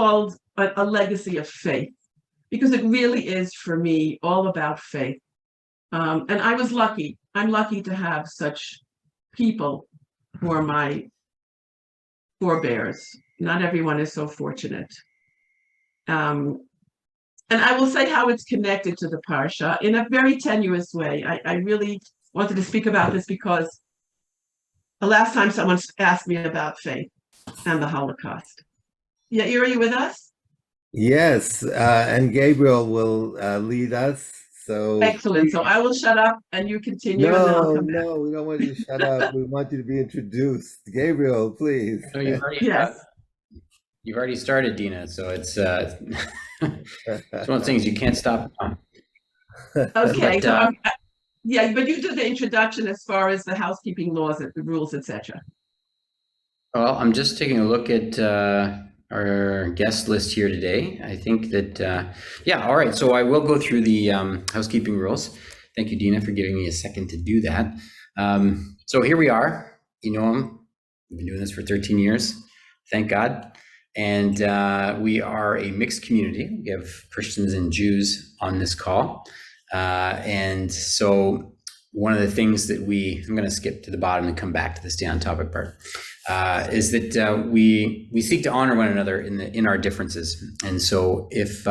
called a legacy of faith, because it really is, for me, all about faith. And I was lucky. I'm lucky to have such people who are my forebears. Not everyone is so fortunate. And I will say how it's connected to the Parsha in a very tenuous way. I really wanted to speak about this because the last time someone asked me about faith and the Holocaust. Yair, are you with us? Yes, and Gabriel will lead us. So excellent. So I will shut up and you continue. And then I'll come back. No, we don't want you to shut up. We want you to be introduced. Gabriel, please. So you've already started, Dina. So it's one of the things you can't stop. Okay. But, yeah, but you do the introduction as far as the housekeeping laws, the rules, etc. Well, I'm just taking a look at our guest list here today. I think that, yeah, all right. So I will go through the housekeeping rules. Thank you, Dina, for giving me a second to do that. So here we are, eNoam. We've been doing this for 13 years, thank God. And we are a mixed community. We have Christians and Jews on this call. And so one of the things that I'm going to skip to the bottom and come back to the stay on topic part, is that we seek to honor one another in our differences. And so if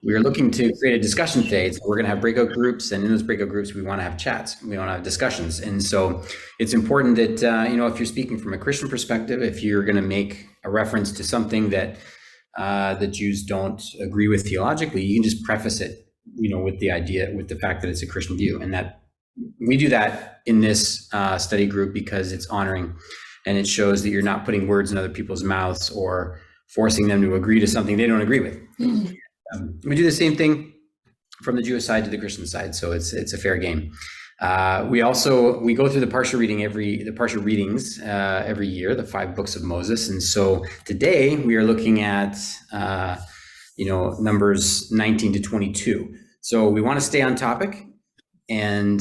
we are looking to create a discussion today, we're going to have breakout groups, and in those breakout groups, we want to have chats, we want to have discussions. And so it's important that, you know, if you're speaking from a Christian perspective, if you're going to make a reference to something that the Jews don't agree with theologically, you can just preface it, you know, with the fact that it's a Christian view. And that we do that in this study group because it's honoring, and it shows that you're not putting words in other people's mouths or forcing them to agree to something they don't agree with. We do the same thing from the Jewish side to the Christian side, so it's a fair game. We go through the Parshat readings every year, the 5 books of Moses, and so today we are looking at Numbers 19 to 22. So we want to stay on topic and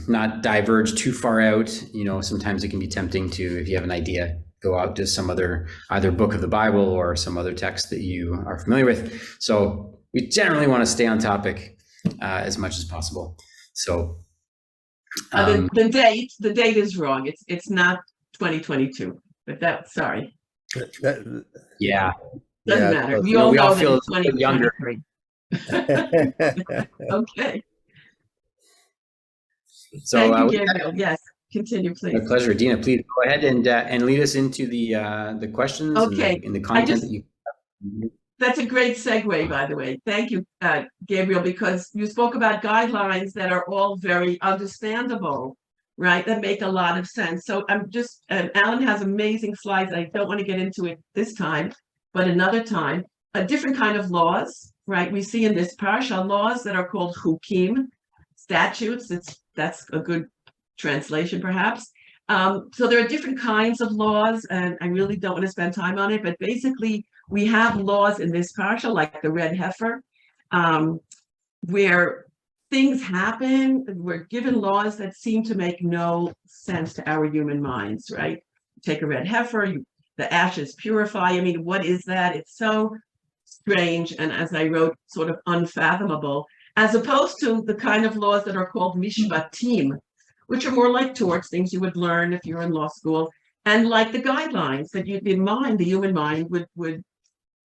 not diverge too far out. You know, sometimes it can be tempting to, if you have an idea, go out to some other either book of the Bible or some other text that you are familiar with. So we generally want to stay on topic as much as possible. So the date is wrong. It's not 2022, but sorry. Yeah. Doesn't matter. We all know that it's 2023. Okay. So thank you, Gabriel. Yes, continue, please. My pleasure. Dina, please go ahead and lead us into the questions. Okay. And the content that you. That's a great segue, by the way. Thank you, Gabriel, because you spoke about guidelines that are all very understandable, right? That make a lot of sense. So Alan has amazing slides. I don't want to get into it this time, but another time. A different kind of laws, right? We see in this parsha laws that are called chukim, statutes. That's a good translation, perhaps. So there are different kinds of laws, and I really don't want to spend time on it, but basically we have laws in this parsha, like the red heifer, where things happen. We're given laws that seem to make no sense to our human minds, right? Take a red heifer, the ashes purify. I mean, what is that? It's so strange, and as I wrote, sort of unfathomable, as opposed to the kind of laws that are called mishpatim, which are more like torts, things you would learn if you're in law school, and like the guidelines that the human mind would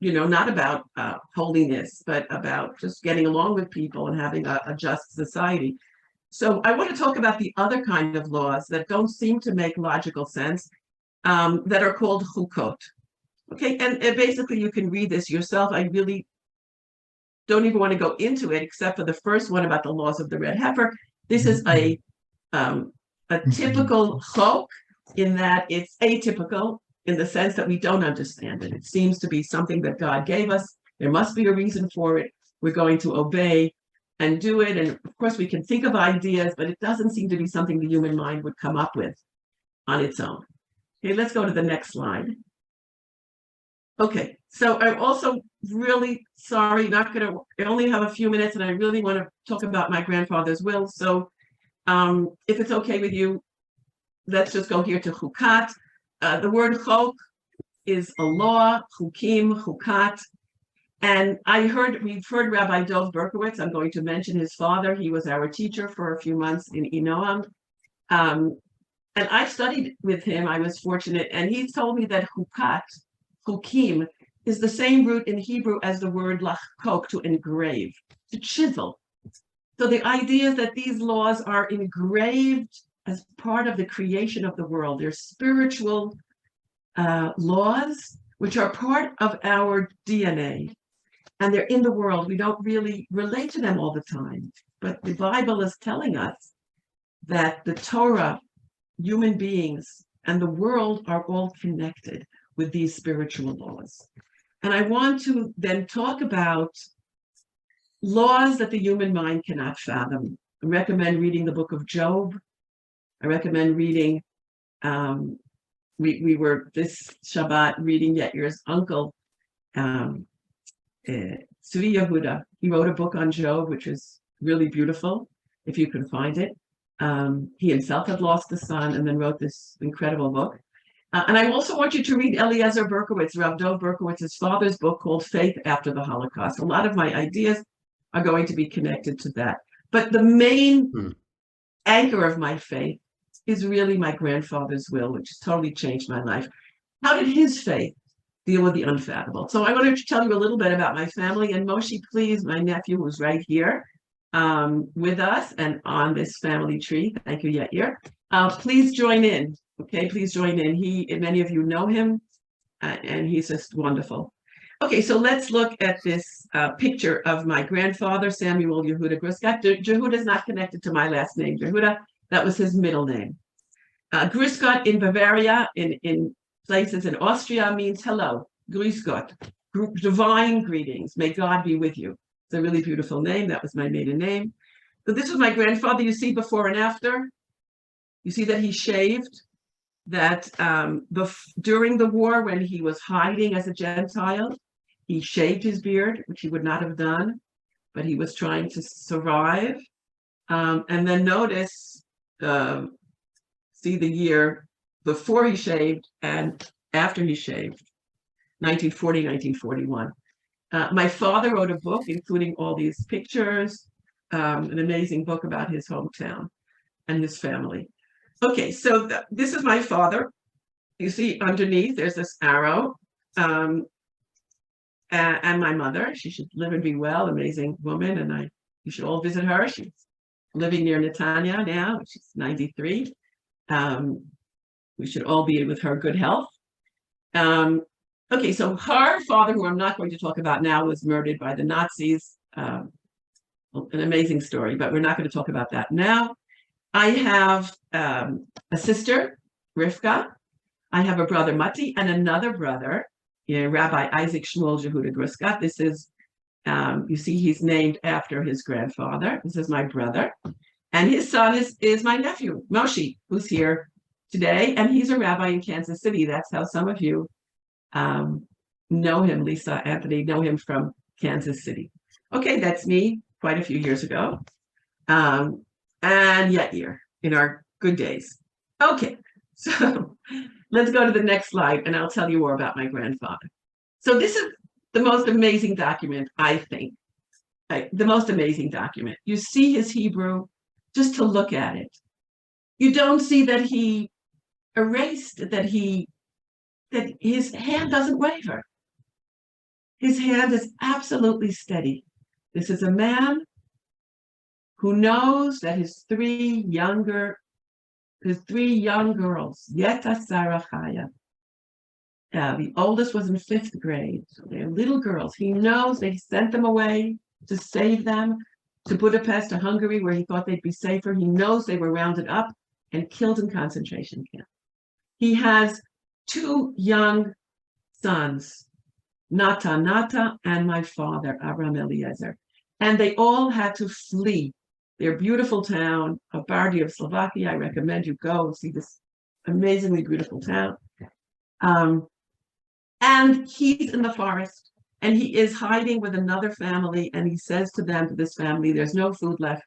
not about holiness, but about just getting along with people and having a just society. So I want to talk about the other kind of laws that don't seem to make logical sense, that are called chukot. Okay, and basically you can read this yourself. I really don't even want to go into it, except for the first one about the laws of the red heifer. This is a typical chok, in that it's atypical in the sense that we don't understand it. It seems to be something that God gave us. There must be a reason for it. We're going to obey and do it. And of course, we can think of ideas, but it doesn't seem to be something the human mind would come up with on its own. Okay, let's go to the next slide. Okay, so I'm also really sorry, I only have a few minutes, and I really want to talk about my grandfather's will. So if it's okay with you, let's just go here to Chukat. The word chok is a law, chukim, chukat. And we've heard Rabbi Dov Berkowitz. I'm going to mention his father. He was our teacher for a few months in eNoam. And I studied with him. I was fortunate. And he told me that chukat, chukim, is the same root in Hebrew as the word lachkok, to engrave, to chisel. So the idea is that these laws are engraved as part of the creation of the world. They're spiritual laws, which are part of our DNA. And they're in the world. We don't really relate to them all the time. But the Bible is telling us that the Torah, human beings, and the world are all connected with these spiritual laws. And I want to then talk about laws that the human mind cannot fathom. I recommend reading the book of Job. I recommend reading, we were this Shabbat reading Yair's uncle, Tzvi Yehuda. He wrote a book on Job, which is really beautiful, if you can find it. He himself had lost a son and then wrote this incredible book. And I also want you to read Eliezer Berkowitz, Rav Dov Berkowitz's father's book called Faith After the Holocaust. A lot of my ideas are going to be connected to that. But the main anchor of my faith is really my grandfather's will, which has totally changed my life. How did his faith deal with the unfathomable? So I wanted to tell you a little bit about my family. And Moshe, please, my nephew, who's right here with us and on this family tree. Thank you, Yair. Please join in. Okay, please join in. Many of you know him, and he's just wonderful. Okay, so let's look at this picture of my grandfather, Samuel Yehuda Gruskat. Yehuda is not connected to my last name, Yehuda. That was his middle name. Gruskat in Bavaria, in places in Austria, means hello, Grüß Gott, divine greetings. May God be with you. It's a really beautiful name. That was my maiden name. So this was my grandfather. You see before and after. You see that he shaved. That during the war, when he was hiding as a Gentile, he shaved his beard, which he would not have done, but he was trying to survive. And then notice, see the year before he shaved and after he shaved, 1940, 1941. My father wrote a book, including all these pictures, an amazing book about his hometown and his family. Okay, so this is my father. You see underneath, there's this arrow. And my mother, she should live and be well, amazing woman, and you should all visit her. She's living near Netanya now. She's 93. We should all be with her good health. Okay, so her father, who I'm not going to talk about now, was murdered by the Nazis. An amazing story, but we're not going to talk about that now. I have a sister, Rivka. I have a brother, Mati, and another brother, Rabbi Isaac Shmuel Yehuda Gruskat. This is, you see, he's named after his grandfather. This is my brother. And his son is my nephew, Moshe, who's here today. And he's a rabbi in Kansas City. That's how some of you know him, Lisa, Anthony, know him from Kansas City. Okay, that's me quite a few years ago. And Yair in our good days. Okay, so let's go to the next slide and I'll tell you more about my grandfather. So this is the most amazing document, I think. The most amazing document. You see his Hebrew just to look at it. You don't see that he erased, that his hand doesn't waver. His hand is absolutely steady. This is a man who knows that his three young girls, Yeta, Sarah, Chaya. The oldest was in 5th grade, so they're little girls. He knows they sent them away to save them to Budapest or Hungary, where he thought they'd be safer. He knows they were rounded up and killed in concentration camps. He has 2 young sons, Nata, and my father, Abraham Eliezer. And they all had to flee their beautiful town of Bardi of Slovakia. I recommend you go and see this amazingly beautiful town. And he's in the forest and he is hiding with another family. And he says to them, to this family, there's no food left.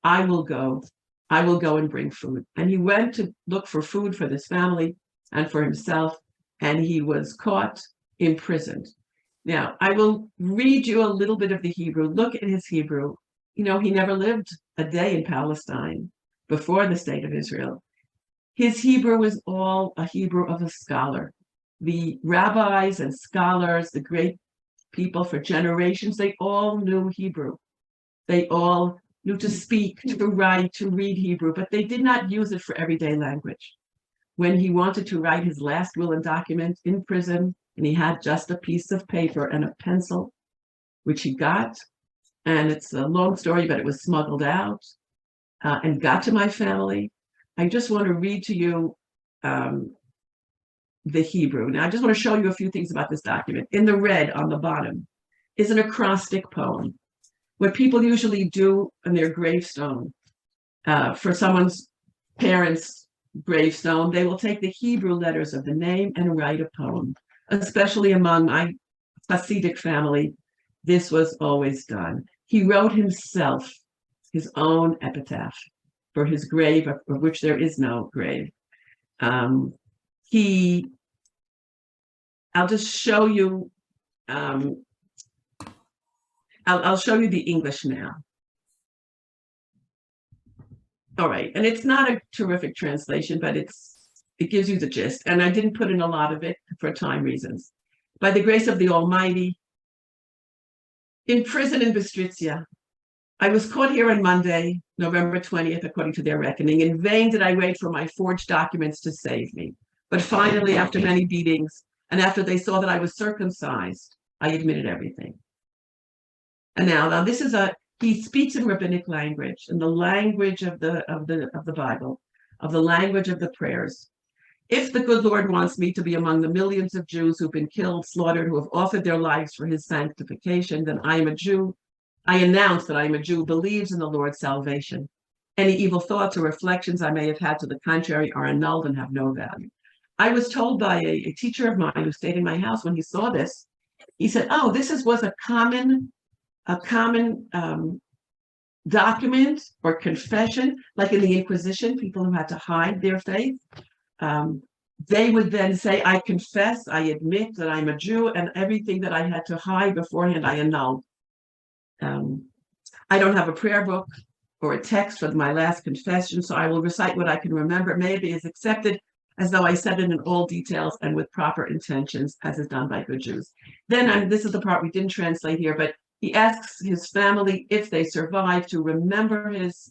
I will go and bring food. And he went to look for food for this family and for himself. and he was caught, imprisoned. Now, I will read you a little bit of the Hebrew. Look at his Hebrew. He never lived a day in Palestine before the state of Israel. His Hebrew was all a Hebrew of a scholar. The rabbis and scholars, the great people for generations, they all knew Hebrew. They all knew to speak, to write, to read Hebrew, but they did not use it for everyday language. When he wanted to write his last will and document in prison, and he had just a piece of paper and a pencil, which he got, and it's a long story, but it was smuggled out and got to my family. I just want to read to you the Hebrew. Now, I just want to show you a few things about this document. In the red on the bottom is an acrostic poem. What people usually do on their gravestone, for someone's parents' gravestone, they will take the Hebrew letters of the name and write a poem. Especially among my Hasidic family, this was always done. He wrote himself his own epitaph for his grave, of which there is no grave. I'll just show you, I'll show you the English now. All right, and it's not a terrific translation, but it gives you the gist. And I didn't put in a lot of it for time reasons. By the grace of the Almighty, in prison in Bistritsia, I was caught here on Monday, November 20th, according to their reckoning. In vain did I wait for my forged documents to save me. But finally, after many beatings, and after they saw that I was circumcised, I admitted everything. And now this is he speaks in rabbinic language, in the language of the Bible, of the language of the prayers. If the good Lord wants me to be among the millions of Jews who've been killed, slaughtered, who have offered their lives for his sanctification, then I am a Jew. I announce that I am a Jew who believes in the Lord's salvation. Any evil thoughts or reflections I may have had to the contrary are annulled and have no value. I was told by a teacher of mine who stayed in my house when he saw this, he said, oh, this was a common document or confession, like in the Inquisition, people who had to hide their faith. They would then say, I confess, I admit that I'm a Jew, and everything that I had to hide beforehand, I annulled. I don't have a prayer book or a text for my last confession, so I will recite what I can remember. Maybe is accepted as though I said it in all details and with proper intentions, as is done by good Jews. Then, this is the part we didn't translate here, but he asks his family, if they survive, to remember his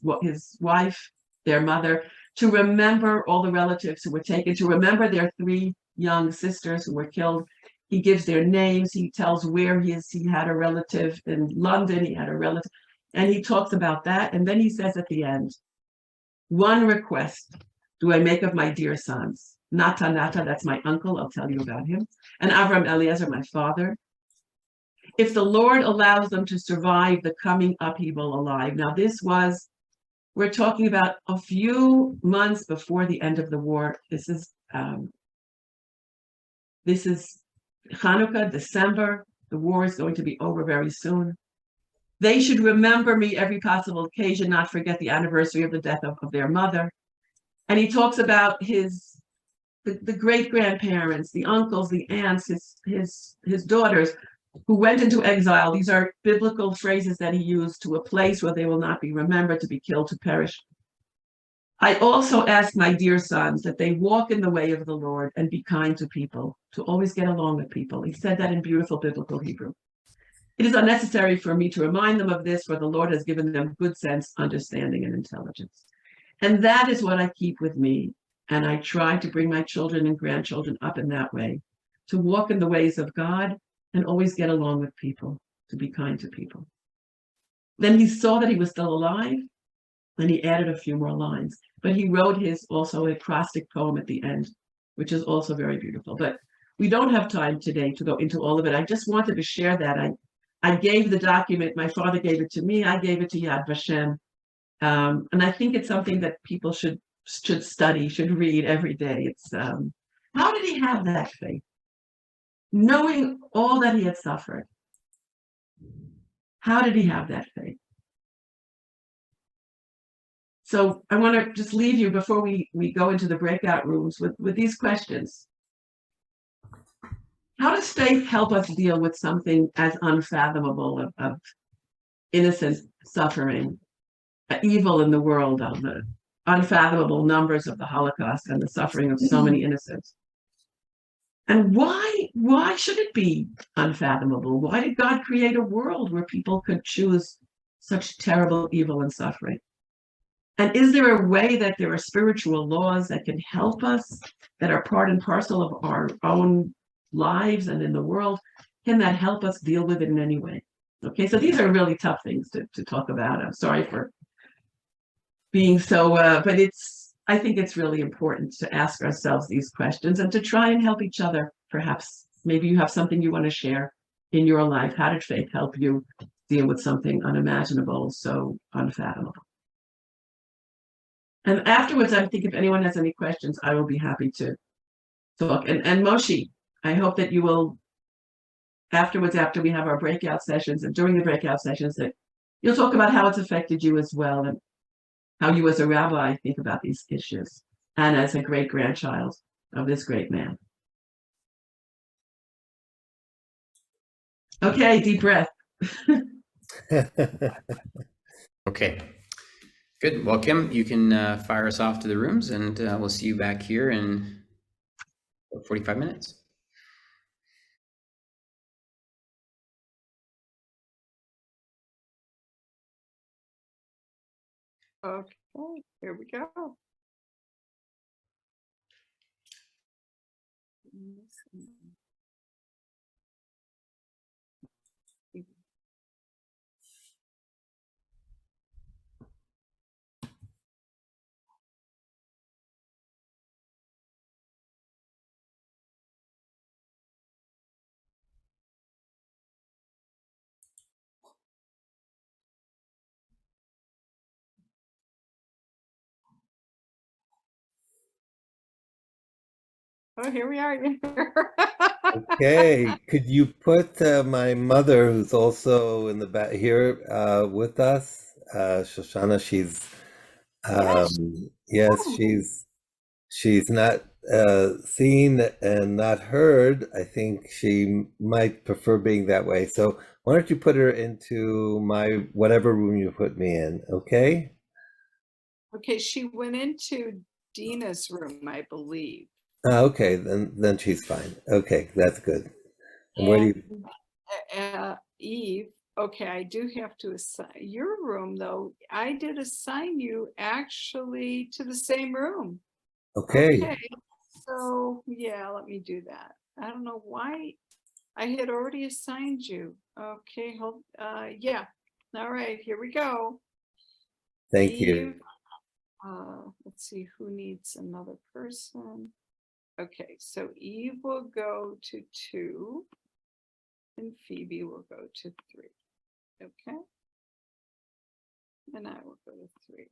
wife, their mother, to remember all the relatives who were taken, to remember their 3 young sisters who were killed. He gives their names. He tells where he is. He had a relative in London. He had a relative. And he talks about that. And then he says at the end, one request do I make of my dear sons. Nata, that's my uncle. I'll tell you about him. And Avram Eliezer, my father. If the Lord allows them to survive the coming upheaval alive. Now, we're talking about a few months before the end of the war. This is Hanukkah, December. The war is going to be over very soon. They should remember me every possible occasion, not forget the anniversary of the death of their mother. And he talks about the great-grandparents, the uncles, the aunts, his daughters, who went into exile. These are biblical phrases that he used, to a place where they will not be remembered, to be killed, to perish. I also ask my dear sons that they walk in the way of the Lord and be kind to people, to always get along with people. He said that in beautiful biblical Hebrew. It is unnecessary for me to remind them of this, for the Lord has given them good sense, understanding, and intelligence. And that is what I keep with me. And I try to bring my children and grandchildren up in that way, to walk in the ways of God and always get along with people, to be kind to people. Then he saw that he was still alive, and he added a few more lines. But he wrote also a acrostic poem at the end, which is also very beautiful. But we don't have time today to go into all of it. I just wanted to share that. I gave the document, my father gave it to me, I gave it to Yad Vashem. And I think it's something that people should study, should read every day. It's how did he have that faith? Knowing all that he had suffered. How did he have that faith? So I want to just leave you before we go into the breakout rooms with these questions. how does faith help us deal with something as unfathomable of innocent suffering, evil in the world, of the unfathomable numbers of the Holocaust and the suffering of so many innocents? And why should it be unfathomable? Why did God create a world where people could choose such terrible evil and suffering? And is there a way that there are spiritual laws that can help us, that are part and parcel of our own lives and in the world? Can that help us deal with it in any way? Okay, so these are really tough things to talk about. I'm sorry for being so, but I think it's really important to ask ourselves these questions and to try and help each other. Perhaps maybe you have something you want to share in your life. How did faith help you deal with something unimaginable, so unfathomable? And afterwards, I think if anyone has any questions, I will be happy to talk. And Moshe, I hope that you will, afterwards, after we have our breakout sessions and during the breakout sessions, that you'll talk about how it's affected you as well, and how you as a rabbi think about these issues, and as a great-grandchild of this great man. Okay, deep breath. Okay, good. Well, Kim, you can fire us off to the rooms, and we'll see you back here in 45 minutes. Okay, here we go. Oh, here we are. Okay, could you put my mother, who's also in the back here with us, Shoshana? She's yes, she's not seen and not heard. I think she might prefer being that way. So why don't you put her into my whatever room you put me in? Okay. Okay, she went into Dina's room, I believe. Okay, then she's fine. Okay, that's good. And where do you? Eve, okay, I do have to assign your room, though. I did assign you actually to the same room. Okay. Okay, so yeah, let me do that. I don't know why I had already assigned you. Okay, hold, yeah. All right, here we go. Thank you. Let's see who needs another person. Okay, so Eve will go to 2 and Phoebe will go to 3. Okay, and I will go to 3.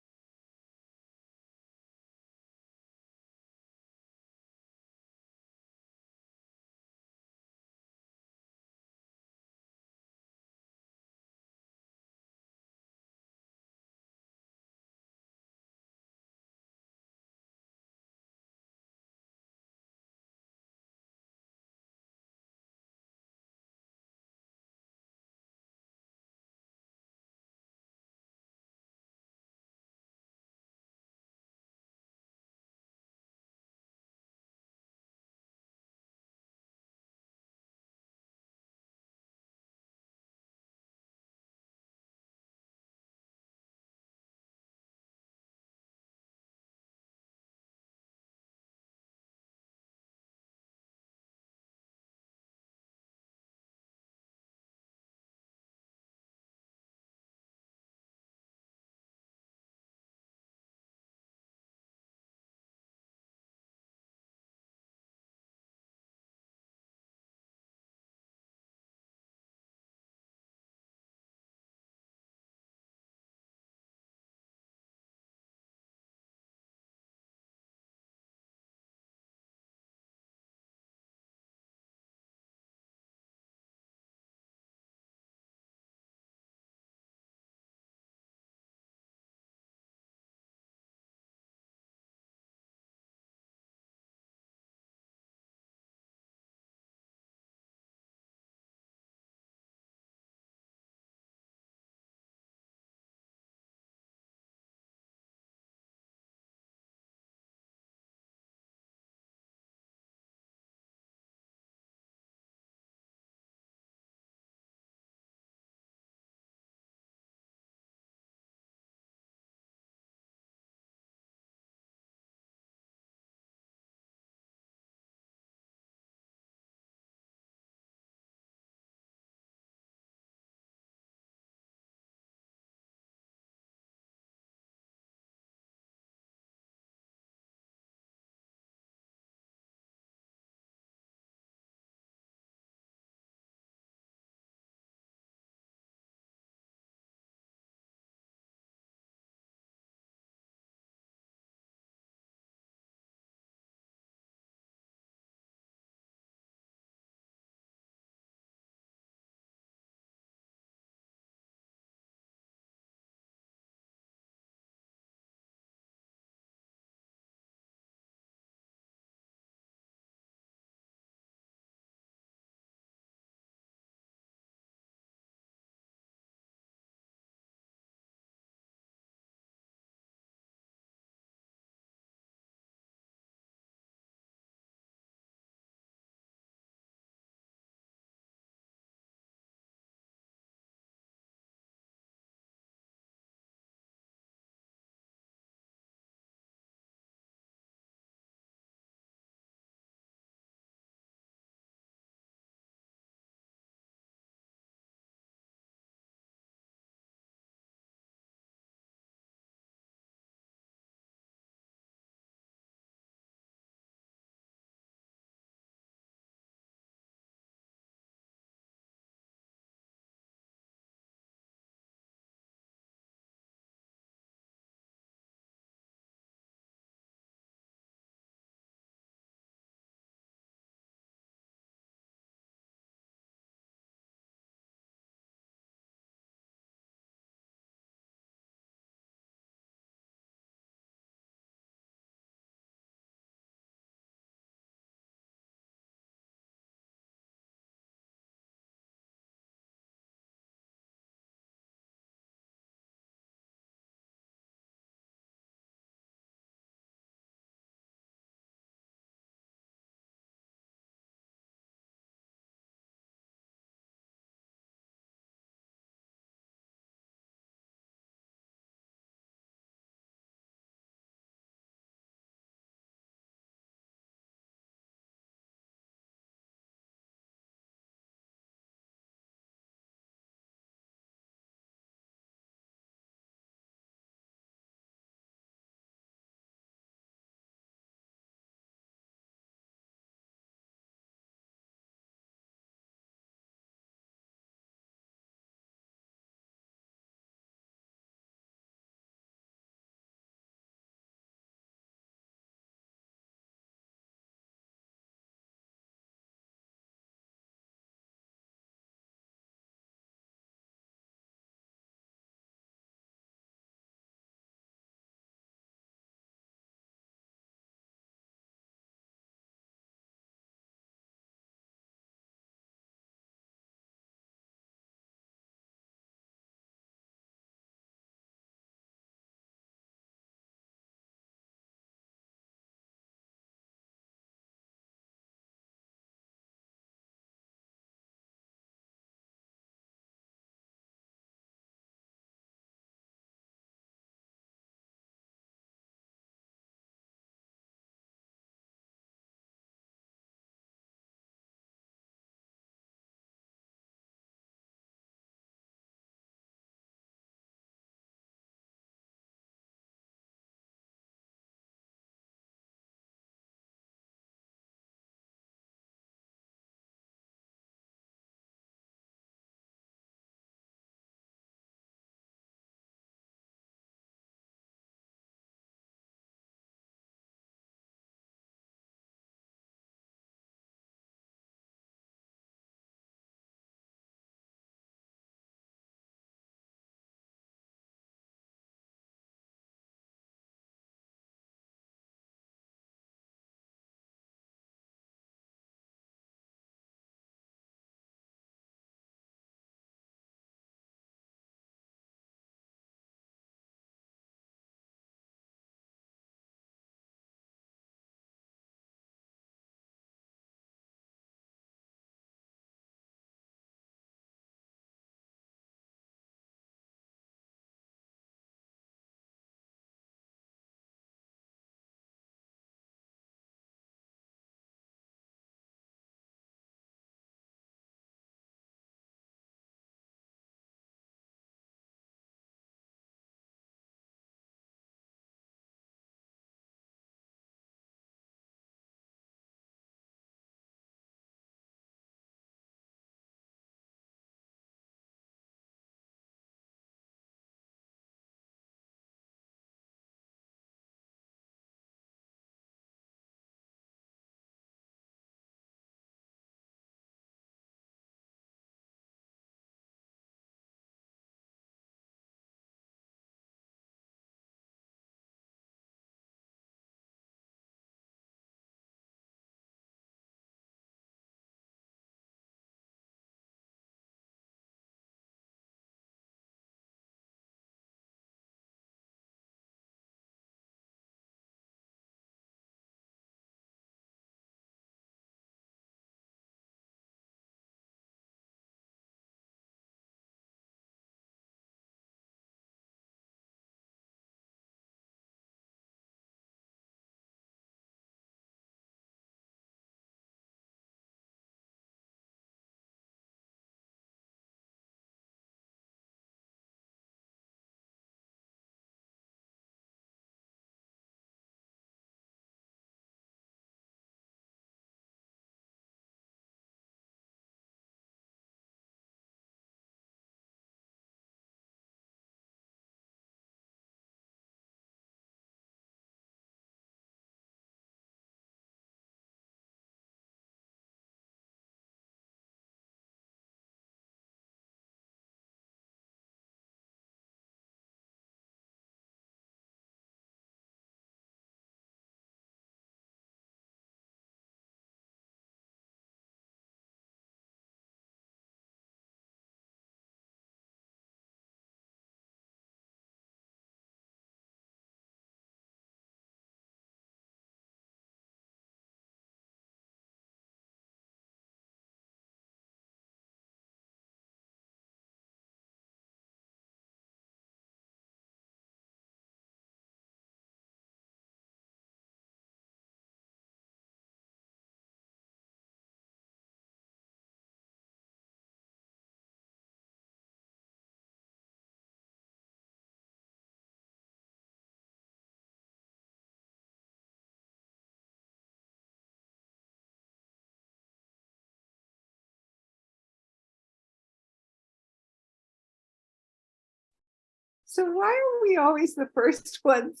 So why are we always the first ones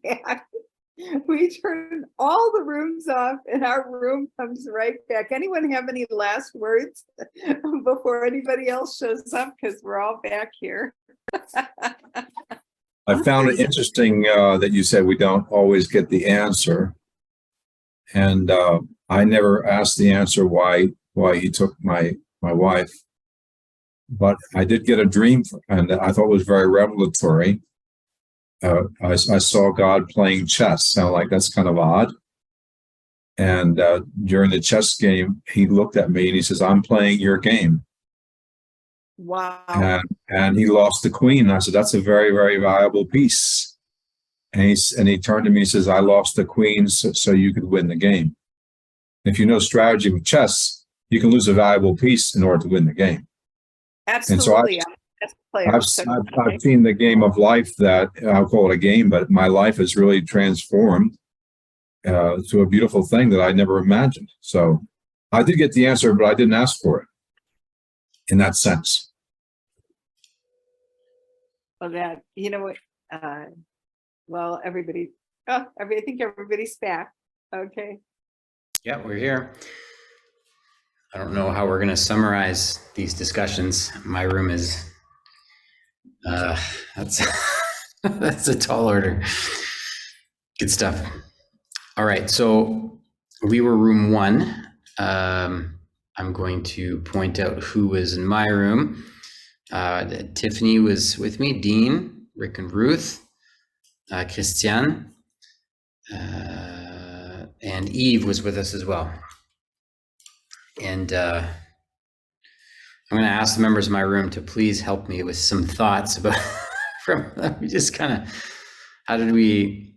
back? We turn all the rooms off and our room comes right back. Anyone have any last words before anybody else shows up? Because we're all back here. I found it interesting that you said we don't always get the answer. And I never asked the answer why he took my wife. But I did get a dream, and I thought it was very revelatory. I saw God playing chess. Sound like that's kind of odd. And during the chess game, he looked at me and he says, "I'm playing your game." Wow. And he lost the queen. And I said, "That's a very, very valuable piece." And he turned to me and says, "I lost the queen so you could win the game." If you know strategy with chess, you can lose a valuable piece in order to win the game. Absolutely. I've seen the game of life that I'll call it a game, but my life is really transformed to a beautiful thing that I never imagined. So I did get the answer, but I didn't ask for it in that sense. Well, that, you know what, well, everybody, I think everybody's back. Okay. Yeah, we're here. I don't know how we're going to summarize these discussions. My room is, that's, that's a tall order. Good stuff. All right, so we were room 1. I'm going to point out who was in my room. Tiffany was with me, Dean, Rick and Ruth, Christian, and Eve was with us as well. And I'm going to ask the members of my room to please help me with some thoughts about just kind of, how did we,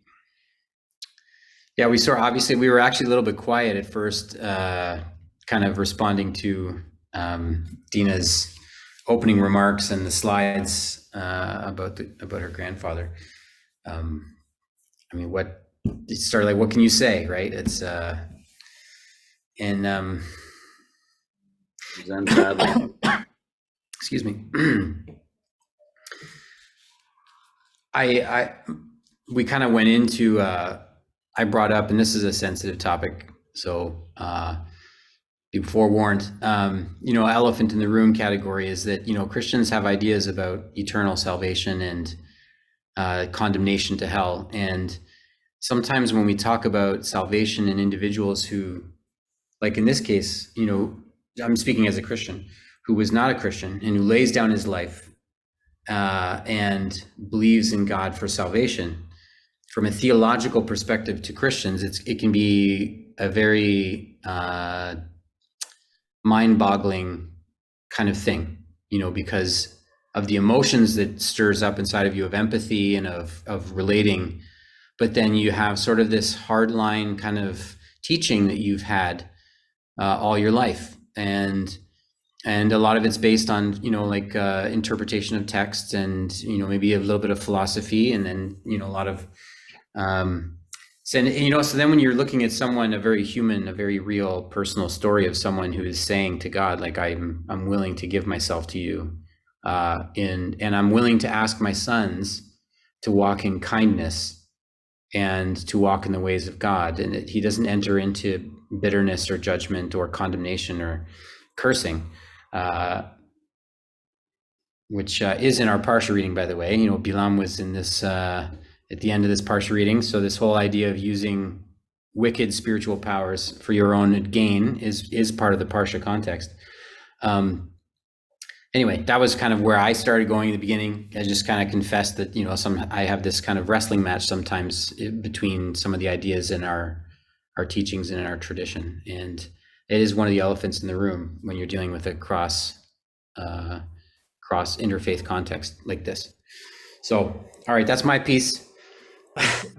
yeah, obviously we were actually a little bit quiet at first, kind of responding to Dina's opening remarks and the slides about her grandfather. I mean, it started like, what can you say, right? It's excuse me. We kind of went into, I brought up, and this is a sensitive topic, so be forewarned, elephant in the room category is that, Christians have ideas about eternal salvation and condemnation to hell. And sometimes when we talk about salvation in individuals who, like in this case, I'm speaking as a Christian who was not a Christian and who lays down his life and believes in God for salvation. From a theological perspective to Christians, it can be a very mind-boggling kind of thing, because of the emotions that stirs up inside of you of empathy and of relating. But then you have sort of this hardline kind of teaching that you've had all your life, and a lot of it's based on interpretation of text, and maybe a little bit of philosophy, and then a lot of so then when you're looking at someone, a very human, a very real personal story of someone who is saying to God, like, I'm willing to give myself to you, and I'm willing to ask my sons to walk in kindness and to walk in the ways of God, and he doesn't enter into bitterness or judgment or condemnation or cursing, which is in our Parshat reading, by the way. Bilam was in this at the end of this Parshat reading. So this whole idea of using wicked spiritual powers for your own gain is part of the Parshat context. Anyway, that was kind of where I started going in the beginning. I just kind of confessed that I have this kind of wrestling match sometimes between some of the ideas in our teachings and in our tradition, and it is one of the elephants in the room when you're dealing with a cross interfaith context like this. So, all right, that's my piece.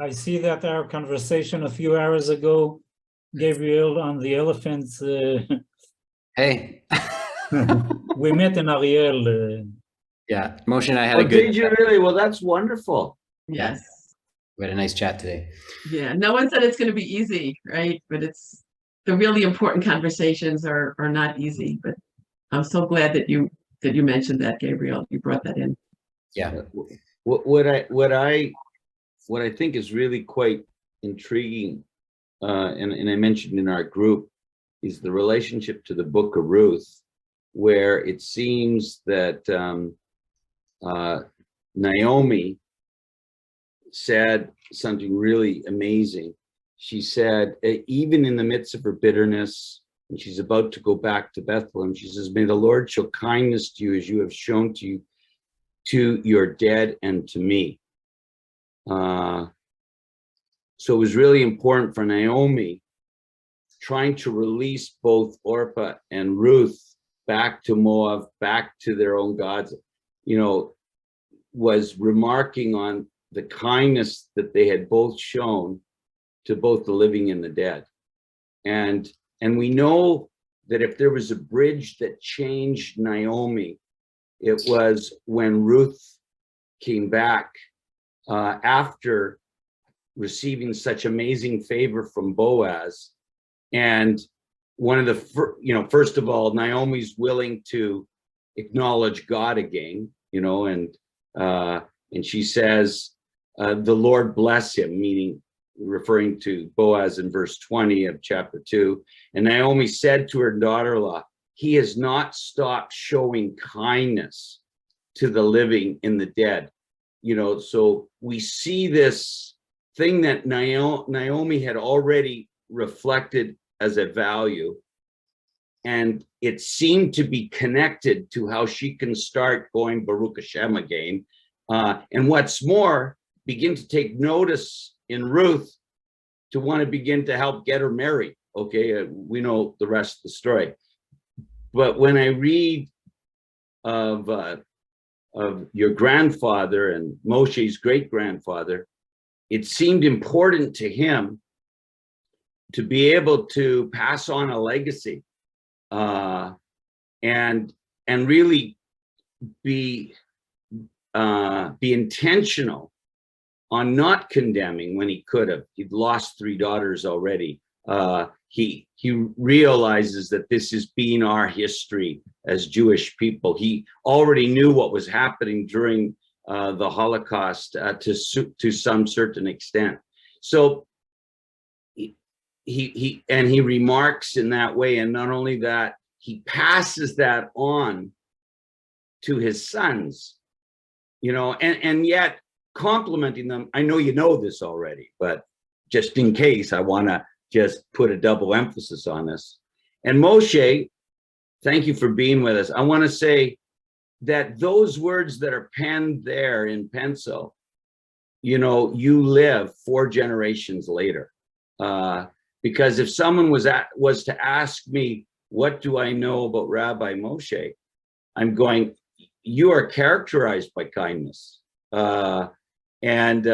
I see that our conversation a few hours ago, Gabriel, on the elephants. Hey. We met in Ariel. Yeah, Moshe and I had Oh, a good. did you really? Well, that's wonderful. Yes. We had a nice chat today. Yeah. No one said it's going to be easy, right? But it's the really important conversations are not easy. But I'm so glad that you mentioned that, Gabriel. You brought that in. Yeah. what I think is really quite intriguing, and I mentioned in our group, is the relationship to the book of Ruth, where it seems that Naomi said something really amazing. She said, even in the midst of her bitterness, and she's about to go back to Bethlehem, she says, may the Lord show kindness to you as you have shown to your dead and to me. So it was really important for Naomi, trying to release both Orpah and Ruth back to Moab, back to their own gods, was remarking on the kindness that they had both shown to both the living and the dead. And we know that if there was a bridge that changed Naomi, it was when Ruth came back after receiving such amazing favor from Boaz. And one of the, first of all, Naomi's willing to acknowledge God again, and she says, the Lord bless him, meaning referring to Boaz in verse 20 of chapter 2. And Naomi said to her daughter-in-law, he has not stopped showing kindness to the living and the dead. So we see this thing that Naomi had already reflected as a value, and it seemed to be connected to how she can start going Baruch Hashem again. And what's more, begin to take notice in Ruth to want to begin to help get her married. Okay, we know the rest of the story. But when I read of your grandfather and Moshe's great-grandfather, it seemed important to him to be able to pass on a legacy and really be intentional on not condemning when he could have. He'd lost 3 daughters already. He realizes that this has been our history as Jewish people. He already knew what was happening during the Holocaust to some certain extent. So he remarks in that way, and not only that, he passes that on to his sons, and yet complimenting them. I know you know this already, but just in case, I want to just put a double emphasis on this. And Moshe, thank you for being with us. I want to say that those words that are penned there in pencil, you live 4 generations later. Because if someone was to ask me, what do I know about Rabbi Moshe? I'm going, you are characterized by kindness. And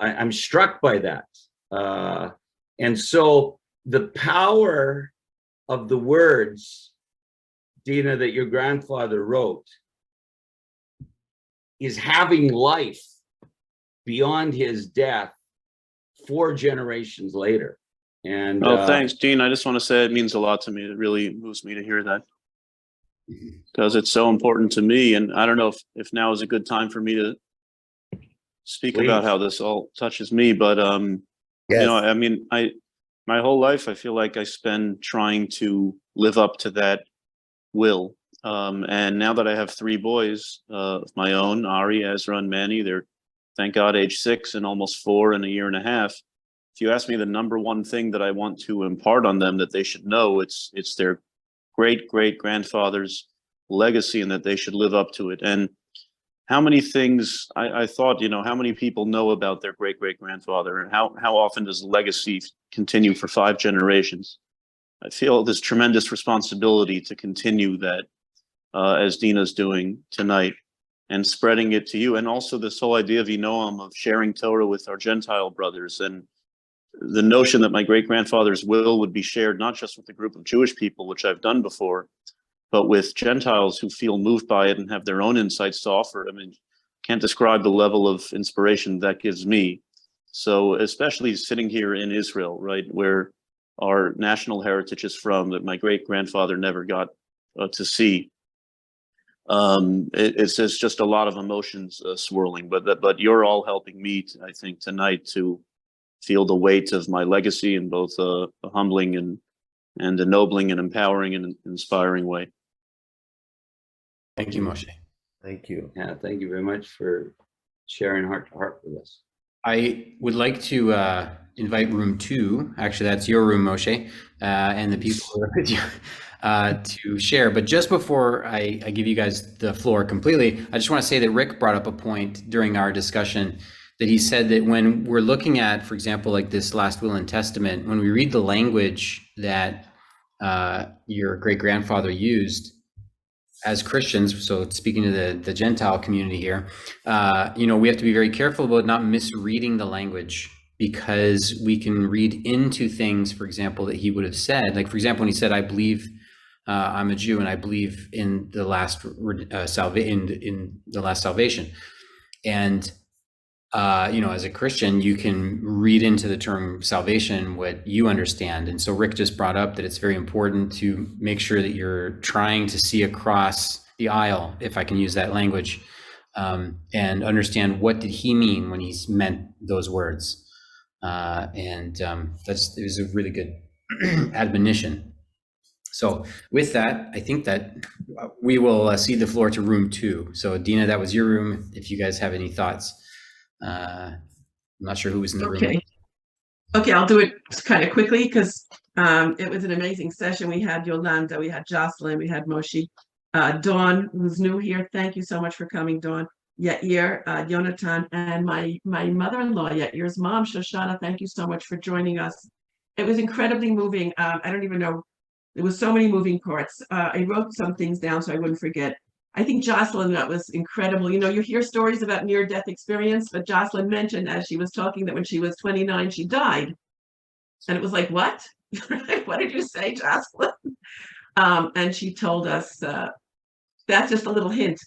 I'm struck by that. And so the power of the words, Dina, that your grandfather wrote is having life beyond his death 4 generations later. And thanks, Dean. I just want to say it means a lot to me. It really moves me to hear that, because it's so important to me. And I don't know if now is a good time for me to speak about how this all touches me, but yes. My whole life, I feel like I spend trying to live up to that will. And now that I have 3 boys of my own, Ari, Ezra, and Manny, they're, thank God, age 6 and almost 4 in a year and a half. If you ask me the number one thing that I want to impart on them that they should know, it's their great-great-grandfather's legacy, and that they should live up to it. And how many things I thought, how many people know about their great-great-grandfather, and how often does the legacy continue for 5 generations? I feel this tremendous responsibility to continue that, as Dina's doing tonight, and spreading it to you. And also this whole idea of eNoam, of sharing Torah with our Gentile brothers, and the notion that my great-grandfather's will would be shared not just with a group of Jewish people, which I've done before, but with Gentiles who feel moved by it and have their own insights to offer. Can't describe the level of inspiration that gives me. So especially sitting here in Israel, right, where our national heritage is from, that my great-grandfather never got to see. It's just a lot of emotions swirling. But you're all helping me, I think, tonight to feel the weight of my legacy in both a humbling and ennobling and empowering and inspiring way. Thank you, Moshe. Thank you. Yeah, thank you very much for sharing heart to heart with us. I would like to invite room 2. Actually, that's your room, Moshe, and the people who are with you to share. But just before I give you guys the floor completely, I just want to say that Rick brought up a point during our discussion that he said that when we're looking at, for example, like this last will and testament, when we read the language that your great-grandfather used as Christians, so speaking to the Gentile community here, we have to be very careful about not misreading the language, because we can read into things, for example, that he would have said. Like, for example, when he said, I believe I'm a Jew and I believe in the last salvation. And as a Christian, you can read into the term salvation what you understand. And so Rick just brought up that it's very important to make sure that you're trying to see across the aisle, if I can use that language, and understand what did he mean when he's meant those words. It was a really good admonition. So with that, I think that we will cede the floor to room 2. So Dina, that was your room. If you guys have any thoughts. I'm not sure who was in the room. Okay, I'll do it kind of quickly because it was an amazing session. We had Yolanda, we had Jocelyn, we had Moshe, Dawn, who's new here. Thank you so much for coming, Dawn. Yair, Yonatan, and my mother-in-law, Yair's mom, Shoshana. Thank you so much for joining us. It was incredibly moving. I don't even know. There was so many moving parts. I wrote some things down so I wouldn't forget. I think Jocelyn, that was incredible. You hear stories about near-death experience, but Jocelyn mentioned as she was talking that when she was 29, she died. And it was like, what? What did you say, Jocelyn? And she told us that's just a little hint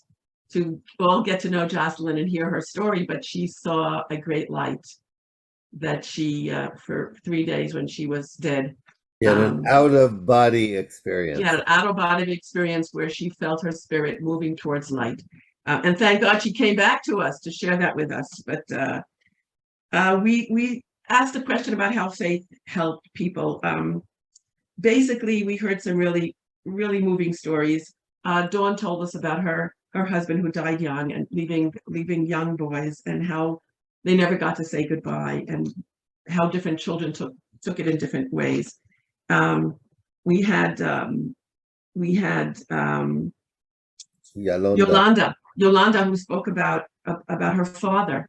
to all get to know Jocelyn and hear her story, but she saw a great light that she, for 3 days when she was dead. An out-of-body experience. Yeah, an out-of-body experience where she felt her spirit moving towards light. And thank God she came back to us to share that with us. But we asked a question about how faith helped people. Basically, we heard some really, really moving stories. Dawn told us about her husband who died young and leaving young boys, and how they never got to say goodbye, and how different children took it in different ways. We had Yolanda, who spoke about her father,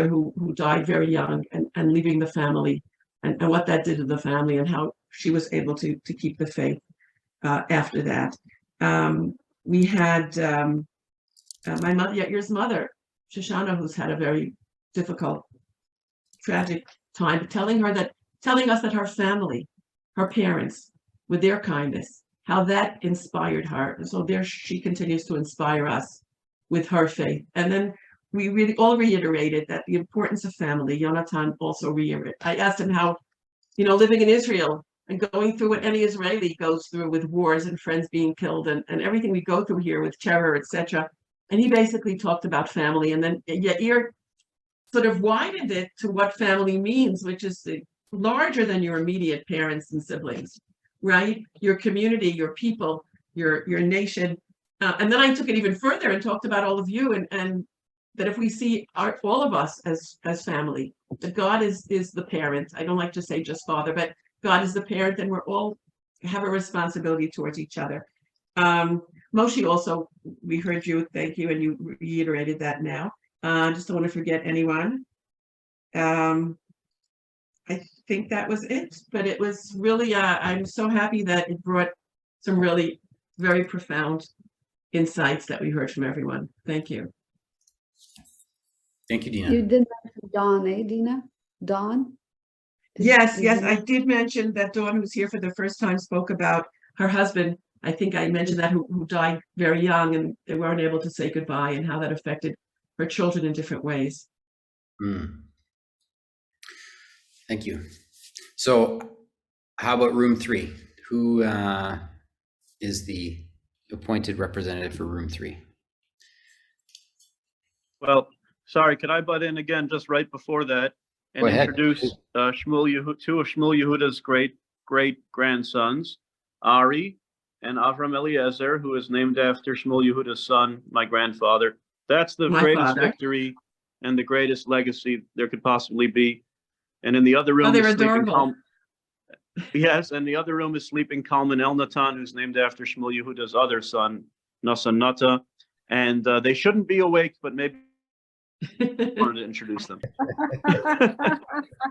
who died very young and leaving the family, and what that did to the family, and how she was able to keep the faith after that. We had my mother, Yair's mother, Shoshana, who's had a very difficult, tragic time, telling us that her family, her parents, with their kindness, how that inspired her. And so there she continues to inspire us with her faith. And then we really all reiterated that the importance of family. Yonatan also reiterated. I asked him how, living in Israel and going through what any Israeli goes through with wars and friends being killed and everything we go through here with terror, etc. And he basically talked about family. And then Yair sort of widened it to what family means, which is larger than your immediate parents and siblings, right? Your community, your people, your nation. And then I took it even further and talked about all of you, and that if we see all of us as family, that God is the parent. I don't like to say just father, but God is the parent, and we're all have a responsibility towards each other. Moshe, also, we heard you, thank you, and you reiterated that now. Just don't want to forget anyone. I think that was it, but it was really, I'm so happy that it brought some really very profound insights that we heard from everyone. Thank you. Thank you, Dina. You did mention Dawn, Dina? Dawn? Yes, I did mention that Dawn, who's here for the first time, spoke about her husband. I think I mentioned that who died very young, and they weren't able to say goodbye, and how that affected her children in different ways. Thank you. So how about room 3? Who is the appointed representative for room 3. Well, sorry, could I butt in again just right before that and Go ahead. introduce two of Shmuel Yehuda's great grandsons, Ari and Avram Eliezer, who is named after Shmuel Yehuda's son, my grandfather. That's the My greatest father. victory and the greatest legacy there could possibly be. And in the other room, they're is sleeping adorable. Yes, and the other room is sleeping Kalman Elnatan, who's named after Shmuel Yehuda's other son, Nasan Nata. And they shouldn't be awake, but maybe I wanted to introduce them.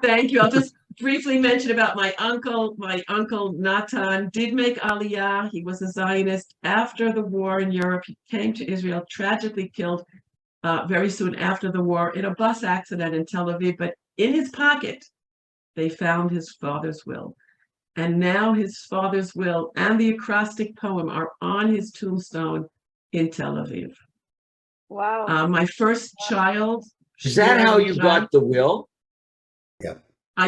Thank you. I'll just briefly mention about my uncle. My uncle Natan did make Aliyah. He was a Zionist after the war in Europe. He came to Israel, tragically killed very soon after the war in a bus accident in Tel Aviv. But in his pocket, they found his father's will. And now his father's will and the acrostic poem are on his tombstone in Tel Aviv. Wow. My first child. Is that how you got the will?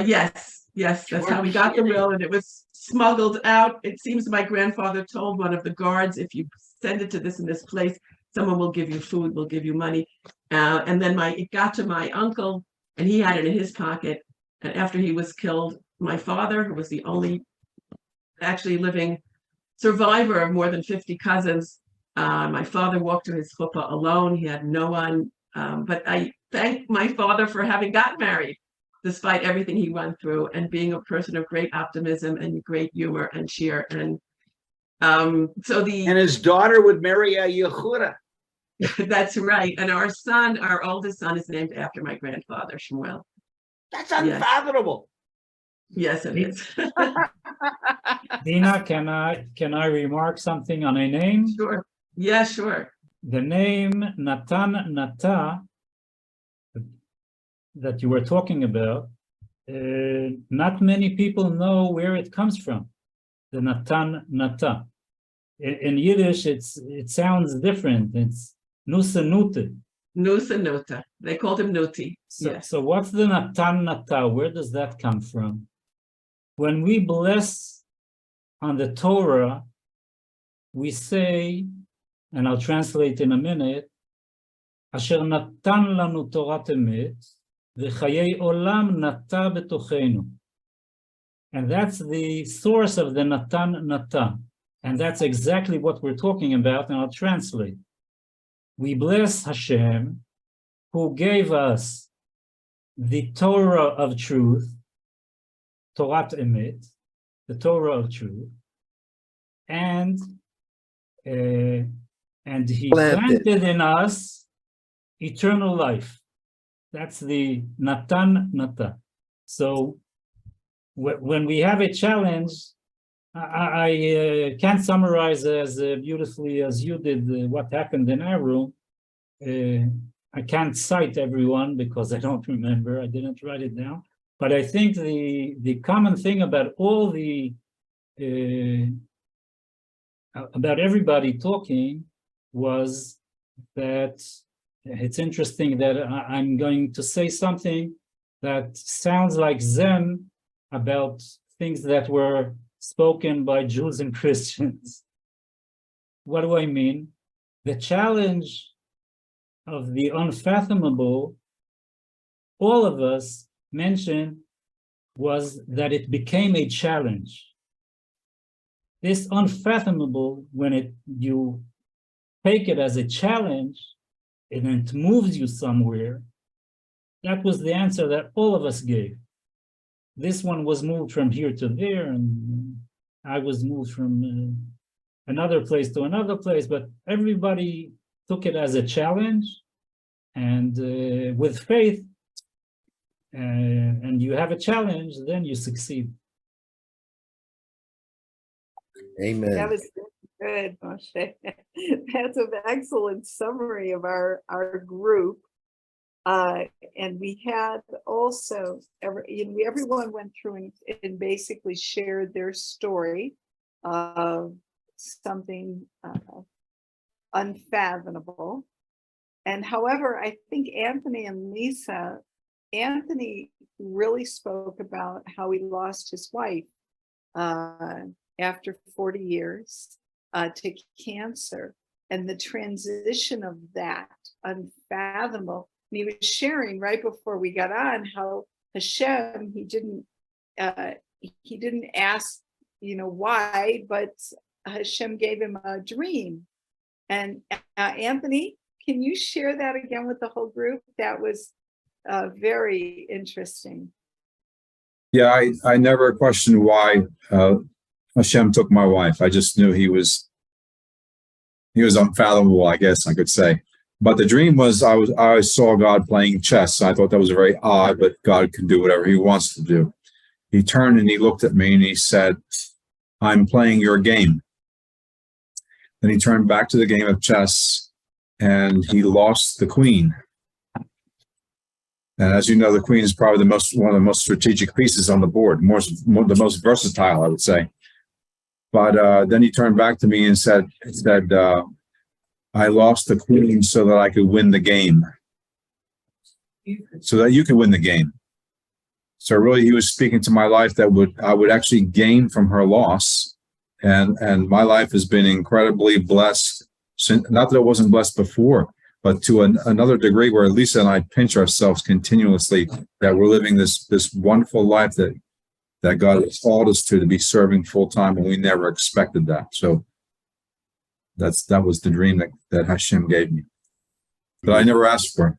Yes, that's how we got the will, and it was smuggled out. It seems my grandfather told one of the guards, if you send it to this and this place, someone will give you food, will give you money. And then it got to my uncle, and he had it in his pocket. And after he was killed, my father, who was the only actually living survivor of more than 50 cousins, my father walked to his chuppah alone. He had no one, but I thank my father for having gotten married, despite everything he went through, and being a person of great optimism and great humor and cheer. And And his daughter would marry a Yehuda. that's right. And our son, our oldest son, is named after my grandfather, Shmuel. That's unfathomable. Yes, it is. Dina, can I remark something on a name? Sure. Yeah, sure. The name Natan Nata that you were talking about, not many people know where it comes from. The Natan Nata. In Yiddish, it sounds different. It's Nusanute. Nusa. They called him Nuti. Yes. So what's the Natan Nata? Where does that come from? When we bless on the Torah, we say, and I'll translate in a minute, Asher Natan lanu Torat emet, v'chayei olam nata betochenu. And that's the source of the Natan Nata. And that's exactly what we're talking about, and I'll translate. We bless Hashem, who gave us the Torah of truth, Torat Emet, the Torah of truth, and he planted in us eternal life. That's the Natan Nata. So when we have a challenge, I can't summarize as beautifully as you did what happened in our room. I can't cite everyone because I don't remember. I didn't write it down. But I think the common thing about all the about everybody talking was that it's interesting that I'm going to say something that sounds like Zen about things that were spoken by Jews and Christians. What do I mean? The challenge of the unfathomable, all of us mentioned, was that it became a challenge. This unfathomable, when you take it as a challenge and it moves you somewhere, that was the answer that all of us gave. This one was moved from here to there, and I was moved from another place to another place, but everybody took it as a challenge, and with faith, and you have a challenge, then you succeed. Amen. That was good, Moshe. That's an excellent summary of our group. And we had also, everyone went through and basically shared their story of something unfathomable. And however, I think Anthony and Lisa, Anthony really spoke about how he lost his wife after 40 years. to cancer, and the transition of that, unfathomable. And he was sharing right before we got on how Hashem, he didn't ask, why, but Hashem gave him a dream. And Anthony, can you share that again with the whole group? That was very interesting. Yeah, I never questioned why Hashem took my wife. I just knew he was unfathomable, I guess I could say. But the dream was I saw God playing chess. I thought that was very odd, but God can do whatever he wants to do. He turned and he looked at me and he said, "I'm playing your game." Then he turned back to the game of chess and he lost the queen. And as you know, the queen is probably one of the most strategic pieces on the board, the most versatile, I would say. But then he turned back to me and said, "I lost the queen so that I could win the game, so that you can win the game." So really, he was speaking to my life that I would actually gain from her loss, and my life has been incredibly blessed. Not that it wasn't blessed before, but to another degree where Lisa and I pinch ourselves continuously that we're living this wonderful life that God has called us to be serving full time, and we never expected that. So that was the dream that Hashem gave me, that I never asked for.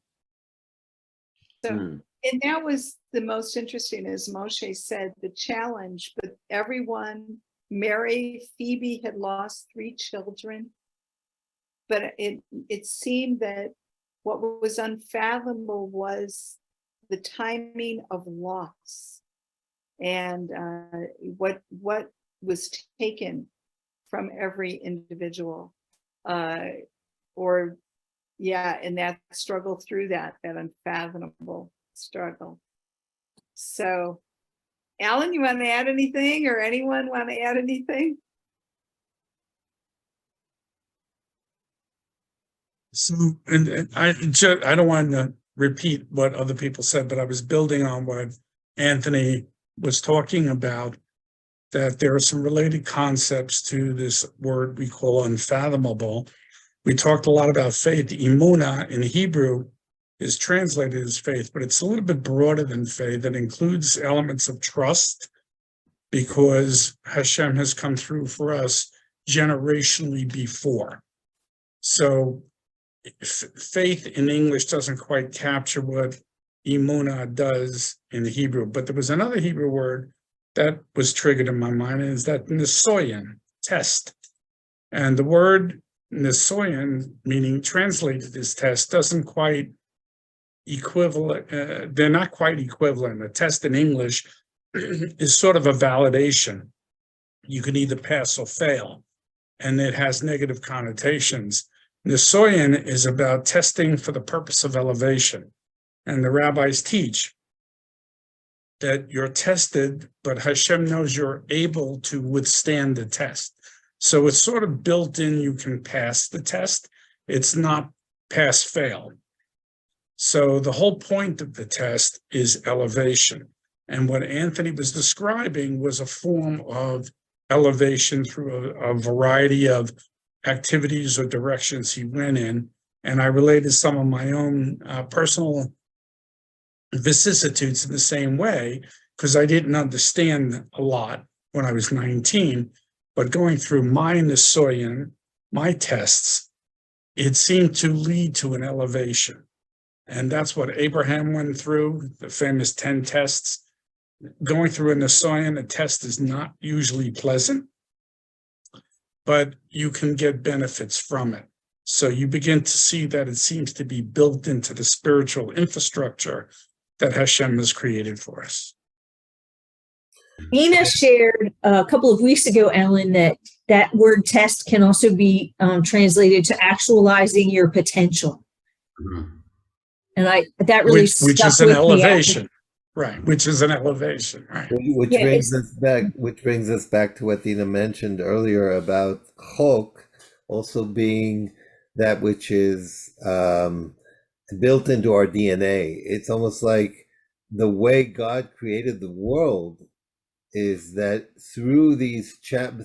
So, and that was the most interesting, as Moshe said, the challenge. But everyone, Mary, Phoebe had lost 3 children, but it seemed that what was unfathomable was the timing of loss, and what was taken from every individual, and that struggle through that unfathomable struggle. So, Alan, you want to add anything, or anyone want to add anything? So, and I don't want to repeat what other people said, but I was building on what Anthony was talking about, that there are some related concepts to this word we call unfathomable. We talked a lot about faith. Emunah in Hebrew is translated as faith, but it's a little bit broader than faith. It includes elements of trust, because Hashem has come through for us generationally before. So faith in English doesn't quite capture what Emunah does in Hebrew, but there was another Hebrew word that was triggered in my mind, and is that nisoyan, test. And the word nisoyan, meaning translated as test, doesn't quite equivalent, they're not quite equivalent. A test in English is sort of a validation. You can either pass or fail, and it has negative connotations. Nisoyan is about testing for the purpose of elevation. And the rabbis teach that you're tested, but Hashem knows you're able to withstand the test. So it's sort of built in, you can pass the test. It's not pass-fail. So the whole point of the test is elevation. And what Anthony was describing was a form of elevation through a variety of activities or directions he went in. And I related some of my own personal vicissitudes in the same way, because I didn't understand a lot when I was 19, but going through my nisoyan, my tests, it seemed to lead to an elevation. And that's what Abraham went through, the famous 10 tests. Going through a nisoyan, a test is not usually pleasant, but you can get benefits from it. So you begin to see that it seems to be built into the spiritual infrastructure that Hashem has created for us. Nina shared a couple of weeks ago, Ellen, that word test can also be translated to actualizing your potential. Mhm. And that really which is stuck an with me. elevation, right? Which is an elevation, right? Which Yeah, brings us back to what Dina mentioned earlier about chok also being that which is built into our DNA. It's almost like the way God created the world is that through these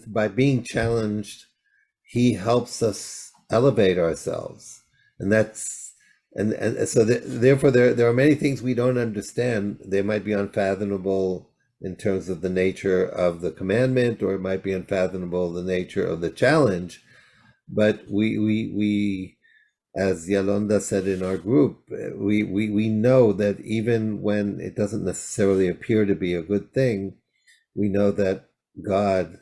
by being challenged, he helps us elevate ourselves. And that's, and so therefore there are many things we don't understand. They might be unfathomable in terms of the nature of the commandment, or it might be unfathomable the nature of the challenge. But we as Yolanda said in our group, we know that even when it doesn't necessarily appear to be a good thing, we know that God,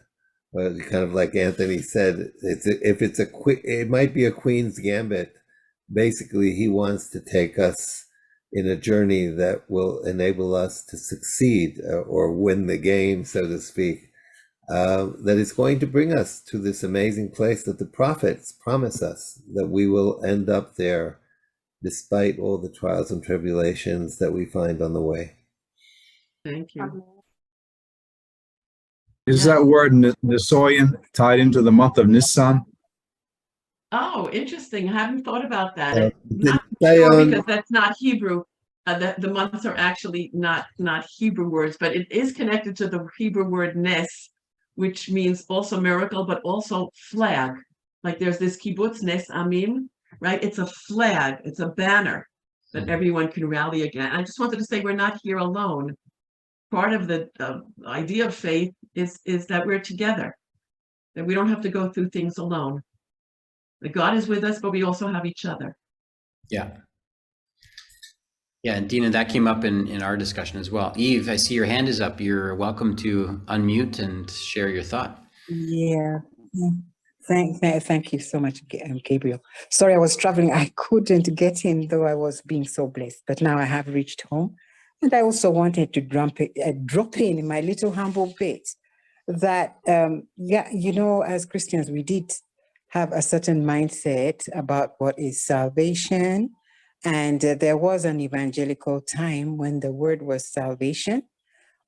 kind of like Anthony said, it might be a queen's gambit. Basically, he wants to take us in a journey that will enable us to succeed or win the game, so to speak. That is going to bring us to this amazing place that the prophets promise us, that we will end up there despite all the trials and tribulations that we find on the way. Thank you. Is that word Nisoyan tied into the month of Nisan? Oh, interesting. I haven't thought about that. Not Zion. sure, because that's not Hebrew. The months are actually not Hebrew words, but it is connected to the Hebrew word nes, which means also miracle, but also flag. Like there's this kibbutz nes amim, right? It's a flag, it's a banner that everyone can rally again. I just wanted to say we're not here alone. Part of the idea of faith is that we're together, that we don't have to go through things alone. That God is with us, but we also have each other. Yeah. Yeah, and Dina, that came up in our discussion as well. Eve, I see your hand is up. You're welcome to unmute and share your thought. Yeah. Thank you so much, Gabriel. Sorry, I was traveling. I couldn't get in, though I was being so blessed. But now I have reached home. And I also wanted to drop in my little humble bit that, as Christians, we did have a certain mindset about what is salvation. And there was an evangelical time when the word was salvation.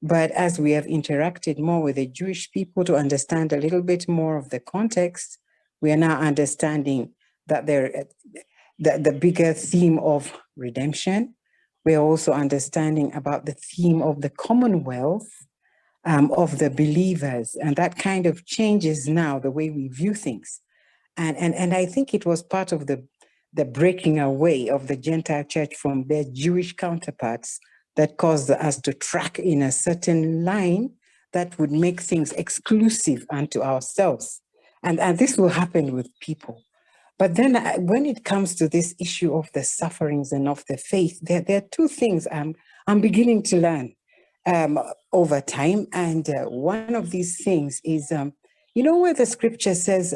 But as we have interacted more with the Jewish people to understand a little bit more of the context, we are now understanding that the bigger theme of redemption. We're also understanding about the theme of the commonwealth of the believers. And that kind of changes now the way we view things. And I think it was part of the breaking away of the Gentile church from their Jewish counterparts that caused us to track in a certain line that would make things exclusive unto ourselves. And this will happen with people. But then when it comes to this issue of the sufferings and of the faith, there are two things I'm beginning to learn over time. And one of these things is, where the scripture says,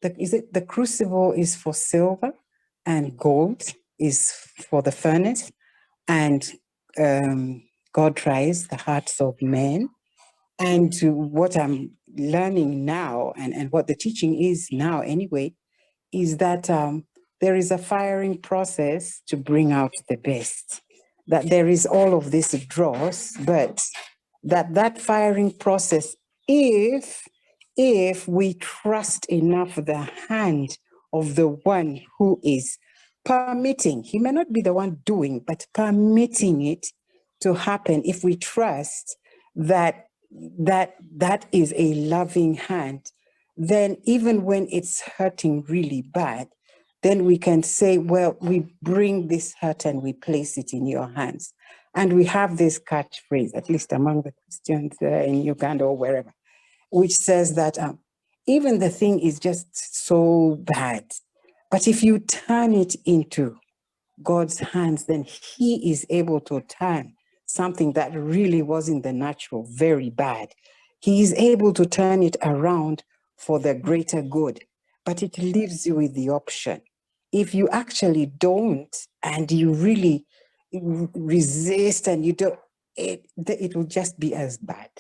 the crucible is for silver and gold is for the furnace, and God tries the hearts of men. And what I'm learning now, and what the teaching is now anyway, is that there is a firing process to bring out the best. That there is all of this dross, but that firing process, if we trust enough the hand of the one who is permitting, he may not be the one doing, but permitting it to happen, if we trust that is a loving hand, then even when it's hurting really bad, then we can say, well, we bring this hurt and we place it in your hands. And we have this catchphrase, at least among the Christians in Uganda or wherever, which says that even the thing is just so bad, but if you turn it into God's hands, then he is able to turn something that really was in the natural very bad. He is able to turn it around for the greater good, but it leaves you with the option. If you actually don't, and you really resist, and you don't, it will just be as bad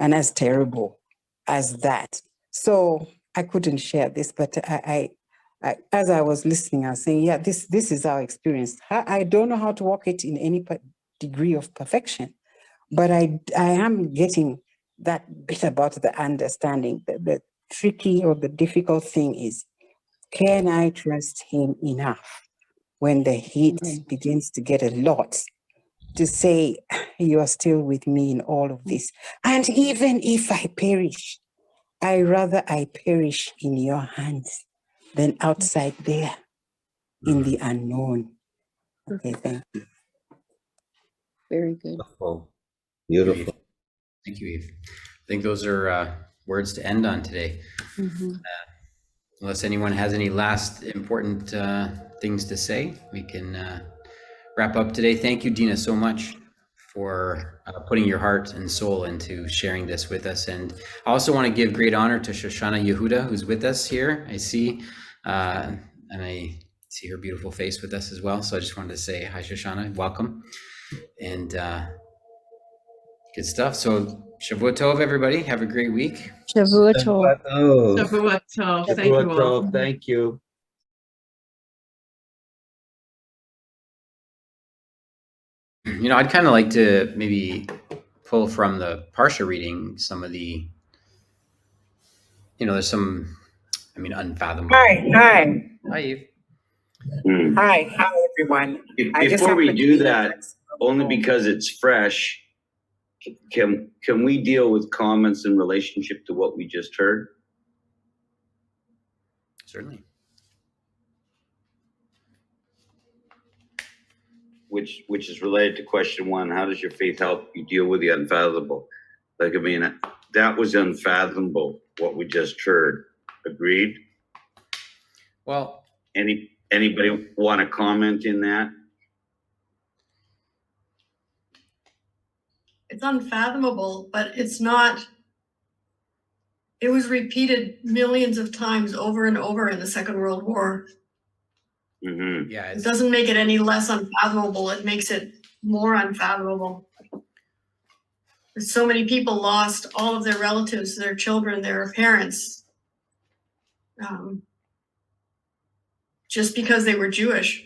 and as terrible as that. So I couldn't share this, but I as I was listening, I was saying, yeah, this is our experience. I don't know how to walk it in any degree of perfection, but I am getting that bit about the understanding. The tricky or the difficult thing is, can I trust him enough when the heat begins to get a lot to say, you are still with me in all of this? And even if I perish, I rather I perish in your hands than outside there in the unknown. Okay, thank you. Very good. Beautiful. Beautiful. Thank you, Eve. I think those are words to end on today. Mhm. Unless anyone has any last important things to say, we can wrap up today. Thank you, Dina, so much for putting your heart and soul into sharing this with us. And I also want to give great honor to Shoshana Yehuda, who's with us here. I see, and I see her beautiful face with us as well. So I just wanted to say hi, Shoshana, welcome. And good stuff. So Shavua Tov, everybody. Have a great week. Shavua Tov. Oh. Shavua Tov. Thank you all. Thank you. You know, I'd kind of like to maybe pull from the Parsha reading some of the, you know, there's some, I mean, unfathomable. Hi. Hi, Eve. Hi, everyone. Before we do that, only because it's fresh, can we deal with comments in relationship to what we just heard? Certainly. Which is related to question one. How does your faith help you deal with the unfathomable? Like, I mean, that was unfathomable, what we just heard. Agreed? Well, anybody want to comment in that? It's unfathomable, but it's not. It was repeated millions of times over and over in the Second World War. Mm-hmm. Yeah, It doesn't make it any less unfathomable. It makes it more unfathomable. So many people lost all of their relatives, their children, their parents, just because they were Jewish.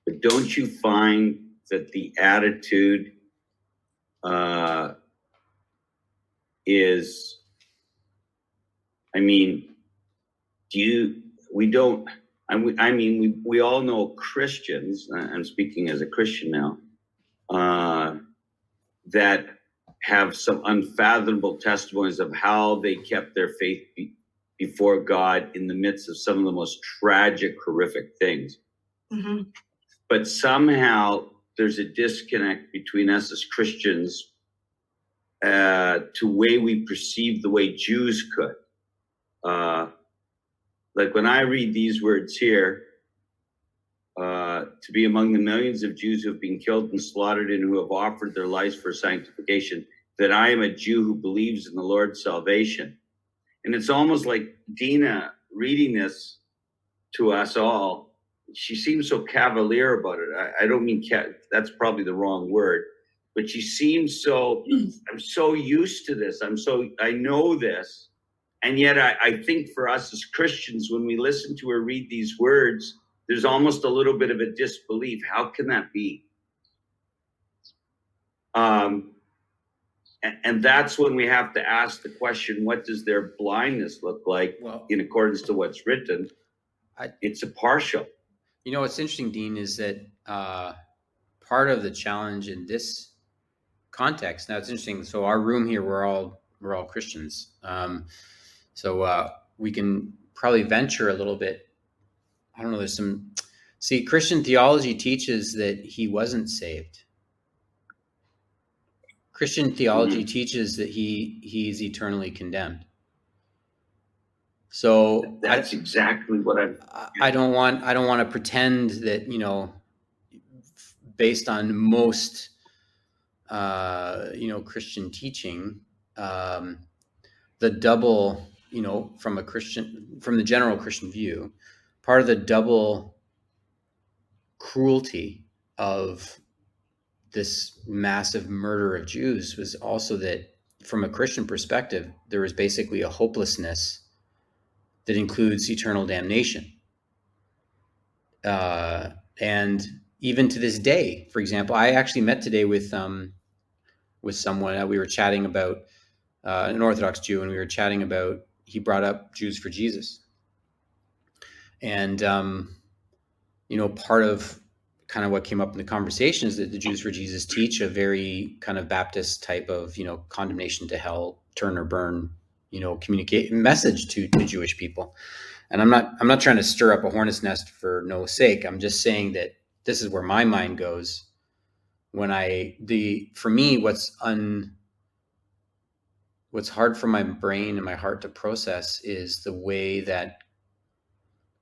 But don't you find that the attitude is, I mean, we all know Christians, I'm speaking as a Christian now, that have some unfathomable testimonies of how they kept their faith before God in the midst of some of the most tragic, horrific things. Mm-hmm. But somehow there's a disconnect between us as Christians to way we perceive the way Jews could. Like when I read these words here, to be among the millions of Jews who have been killed and slaughtered and who have offered their lives for sanctification, that I am a Jew who believes in the Lord's salvation. And it's almost like Dina reading this to us all. She seems so cavalier about it. I don't mean that's probably the wrong word, but she seems so, I'm so used to this. I know this. And yet I think for us as Christians, when we listen to her read these words, there's almost a little bit of a disbelief. How can that be? And that's when we have to ask the question, what does their blindness look like in accordance to what's written? It's a partial. You know, what's interesting, Dean, is that part of the challenge in this context, now it's interesting. So our room here, we're all Christians. So we can probably venture a little bit. I don't know. Christian theology teaches that he wasn't saved. Christian theology teaches that he's eternally condemned. So that's exactly what I don't want to pretend that, you know, based on most Christian teaching, the double, you know, from the general Christian view, part of the double cruelty of this massive murder of Jews was also that from a Christian perspective, there was basically a hopelessness that includes eternal damnation. And even to this day, for example, I actually met today with someone. We were chatting about an Orthodox Jew, and we were chatting about, he brought up Jews for Jesus. And, you know, part of kind of what came up in the conversation is that the Jews for Jesus teach a very kind of Baptist type of, you know, condemnation to hell, turn or burn, communicate message to Jewish people. And I'm not trying to stir up a hornet's nest for no sake. I'm just saying that this is where my mind goes when for me, what's hard for my brain and my heart to process is the way that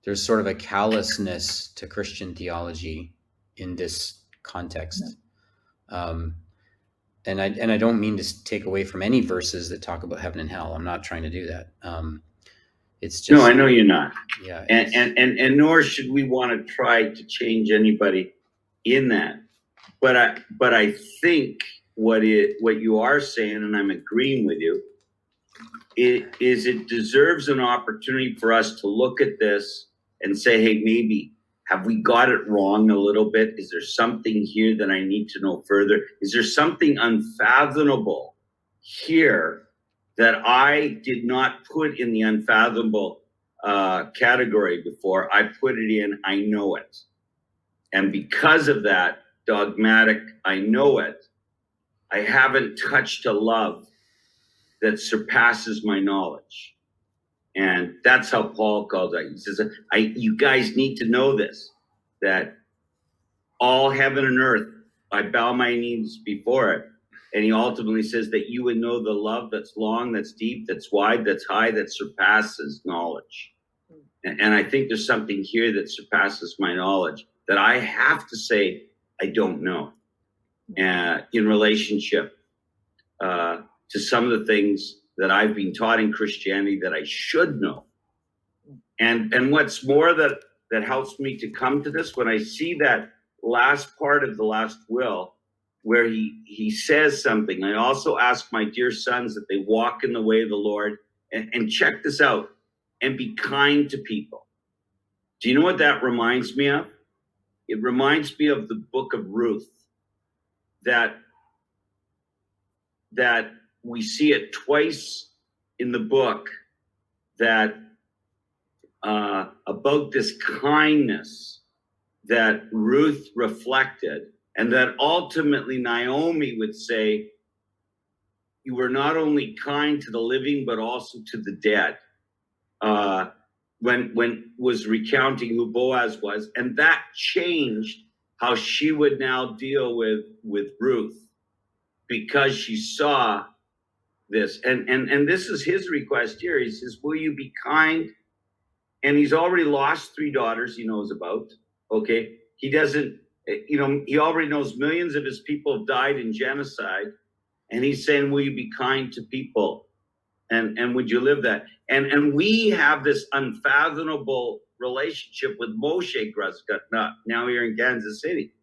there's sort of a callousness to Christian theology in this context. And I don't mean to take away from any verses that talk about heaven and hell. I'm not trying to do that. It's just, No, I know you're not. Yeah. And nor should we want to try to change anybody in that. But I think what you are saying, and I'm agreeing with you, it deserves an opportunity for us to look at this and say, hey, maybe have we got it wrong a little bit? Is there something here that I need to know further? Is there something unfathomable here that I did not put in the unfathomable category before? I put it in, I know it. And because of that dogmatic, I know it, I haven't touched a love that surpasses my knowledge. And that's how Paul calls it. He says, you guys need to know this, that all heaven and earth, I bow my knees before it. And he ultimately says that you would know the love that's long, that's deep, that's wide, that's high, that surpasses knowledge. And I think there's something here that surpasses my knowledge that I have to say I don't know in relationship to some of the things that I've been taught in Christianity that I should know. And what's more that helps me to come to this, when I see that last part of the last will, where he says something, I also ask my dear sons that they walk in the way of the Lord, and check this out, and be kind to people. Do you know what that reminds me of? It reminds me of the book of Ruth, that we see it twice in the book, that about this kindness that Ruth reflected, and that ultimately Naomi would say, you were not only kind to the living, but also to the dead, when was recounting who Boaz was. And that changed how she would now deal with Ruth, because she saw this. And this is his request here. He says, will you be kind? And he's already lost 3 daughters he knows about. Okay. He doesn't, he already knows millions of his people have died in genocide. And he's saying, will you be kind to people? And would you live that? And we have this unfathomable relationship with Moshe Gruzka, now here in Kansas City.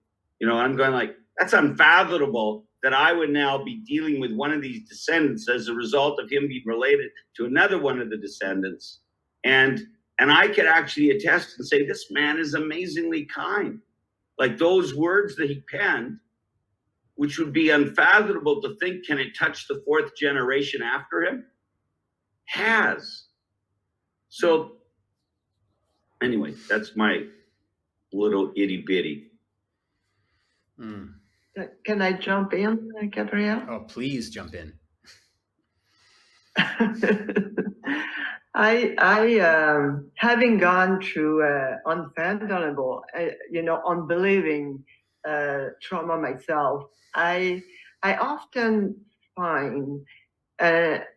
I'm going like, that's unfathomable that I would now be dealing with one of these descendants as a result of him being related to another one of the descendants. And I could actually attest and say, this man is amazingly kind. Like those words that he penned, which would be unfathomable to think, can it touch the 4th generation after him? Has. So anyway, that's my little itty bitty. Can I jump in, Gabrielle? Oh, please jump in. I having gone through unfathomable, unbelieving trauma myself, I often find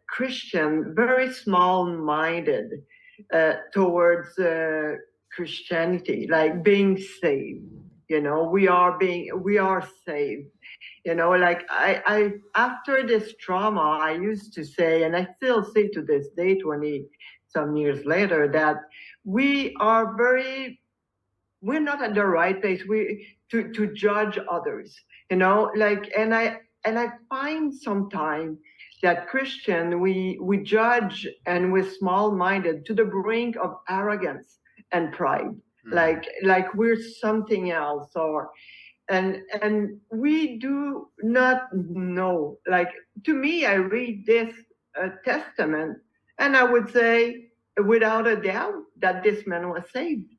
Christian very small-minded towards Christianity, like being saved. We are saved. Like I after this trauma, I used to say, and I still say to this day, 20 some years later, that we're not at the right place to judge others, and I find sometimes that Christian, we judge and we're small-minded to the brink of arrogance and pride, like we're something else, and we do not know. Like, to me, I read this testament, and I would say without a doubt that this man was saved.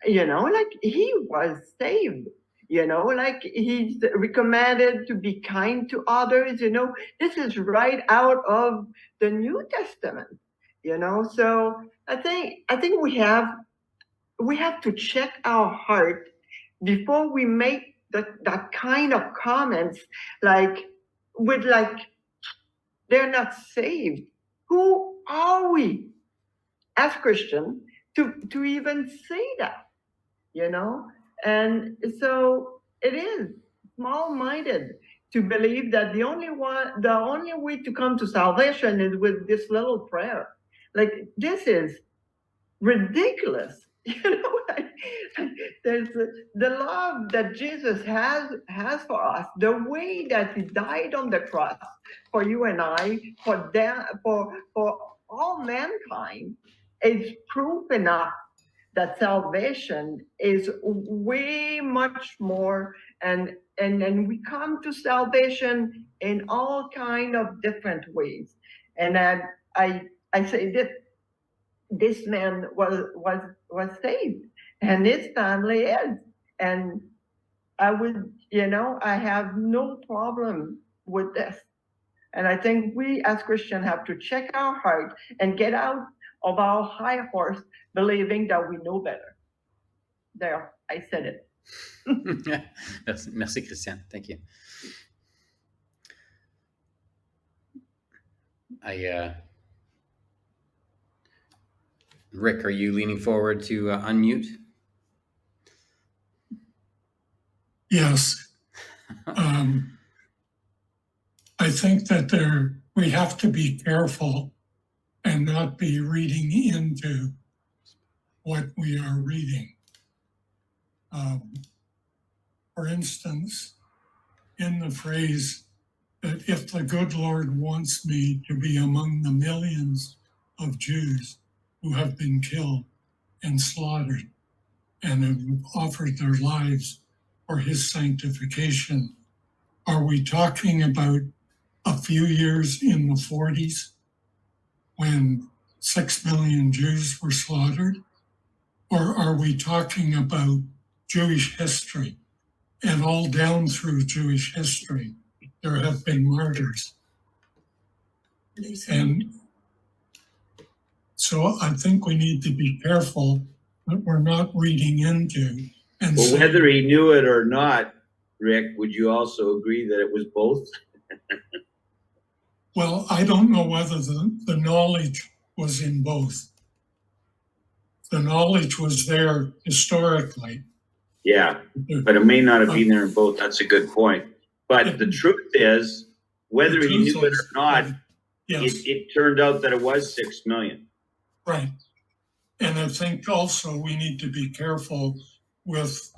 Like he was saved. like he's recommended to be kind to others, this is right out of the New Testament, so I think we have to check our heart before we make that kind of comments, with they're not saved. Who are we as Christians to even say that, And so it is small-minded to believe that the only way to come to salvation is with this little prayer. This is ridiculous. There's the love that Jesus has for us, the way that he died on the cross for you and I, for all mankind, is proof enough that salvation is way much more, and we come to salvation in all kind of different ways. And I say that this man was saved, and his family is, and I have no problem with this. And I think we as Christians have to check our heart and get out of our high horse believing that we know better. There, I said it. Merci, Christian. Thank you. Rick, are you leaning forward to unmute? Yes. I think that we have to be careful and not be reading into what we are reading. For instance, in the phrase that if the good Lord wants me to be among the millions of Jews who have been killed and slaughtered and have offered their lives for his sanctification, are we talking about a few years in the 40s when 6 million Jews were slaughtered? Or are we talking about Jewish history? And all down through Jewish history, there have been martyrs. And so I think we need to be careful that we're not reading into. And well, whether he knew it or not, Rick, would you also agree that it was both? Well, I don't know whether the knowledge was in both. The knowledge was there historically. Yeah, but it may not have been there in both. That's a good point. But the truth is, whether he knew it or not, yes, it turned out that it was 6 million. Right. And I think also we need to be careful with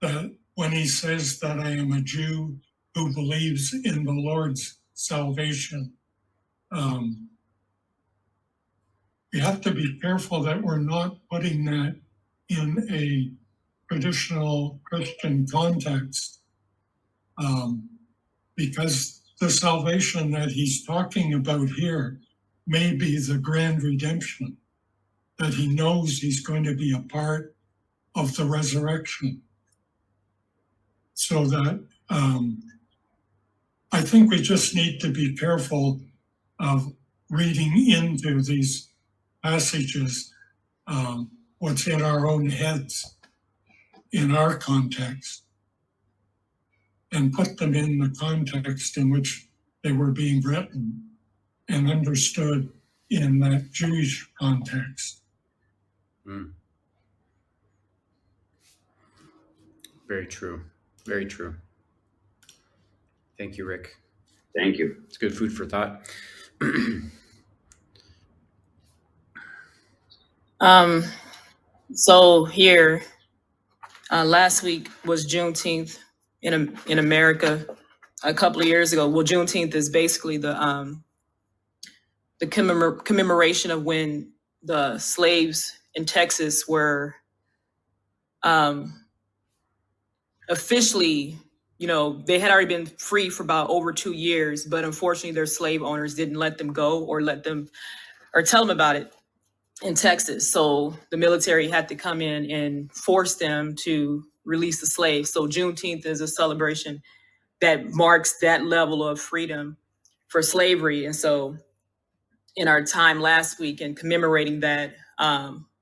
that when he says that I am a Jew who believes in the Lord's salvation. We have to be careful that we're not putting that in a traditional Christian context, because the salvation that he's talking about here may be the grand redemption, that he knows he's going to be a part of the resurrection. So that I think we just need to be careful of reading into these passages what's in our own heads, in our context, and put them in the context in which they were being written and understood in that Jewish context. Mm. Very true. Very true. Thank you, Rick. Thank you. It's good food for thought. So here, last week was Juneteenth in America. A couple of years ago, well, Juneteenth is basically the commemoration of when the slaves in Texas were officially, they had already been free for about over 2 years, but unfortunately their slave owners didn't let them go or tell them about it in Texas. So the military had to come in and force them to released the slaves. So Juneteenth is a celebration that marks that level of freedom for slavery. And so in our time last week and commemorating that,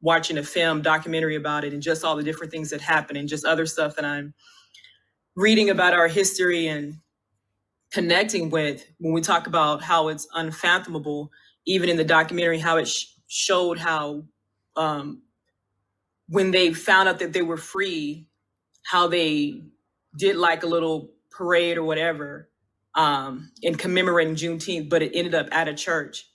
watching a film documentary about it and just all the different things that happen and just other stuff that I'm reading about our history and connecting with, when we talk about how it's unfathomable, even in the documentary, how it showed how when they found out that they were free, how they did like a little parade or whatever in commemorating Juneteenth, but it ended up at a church.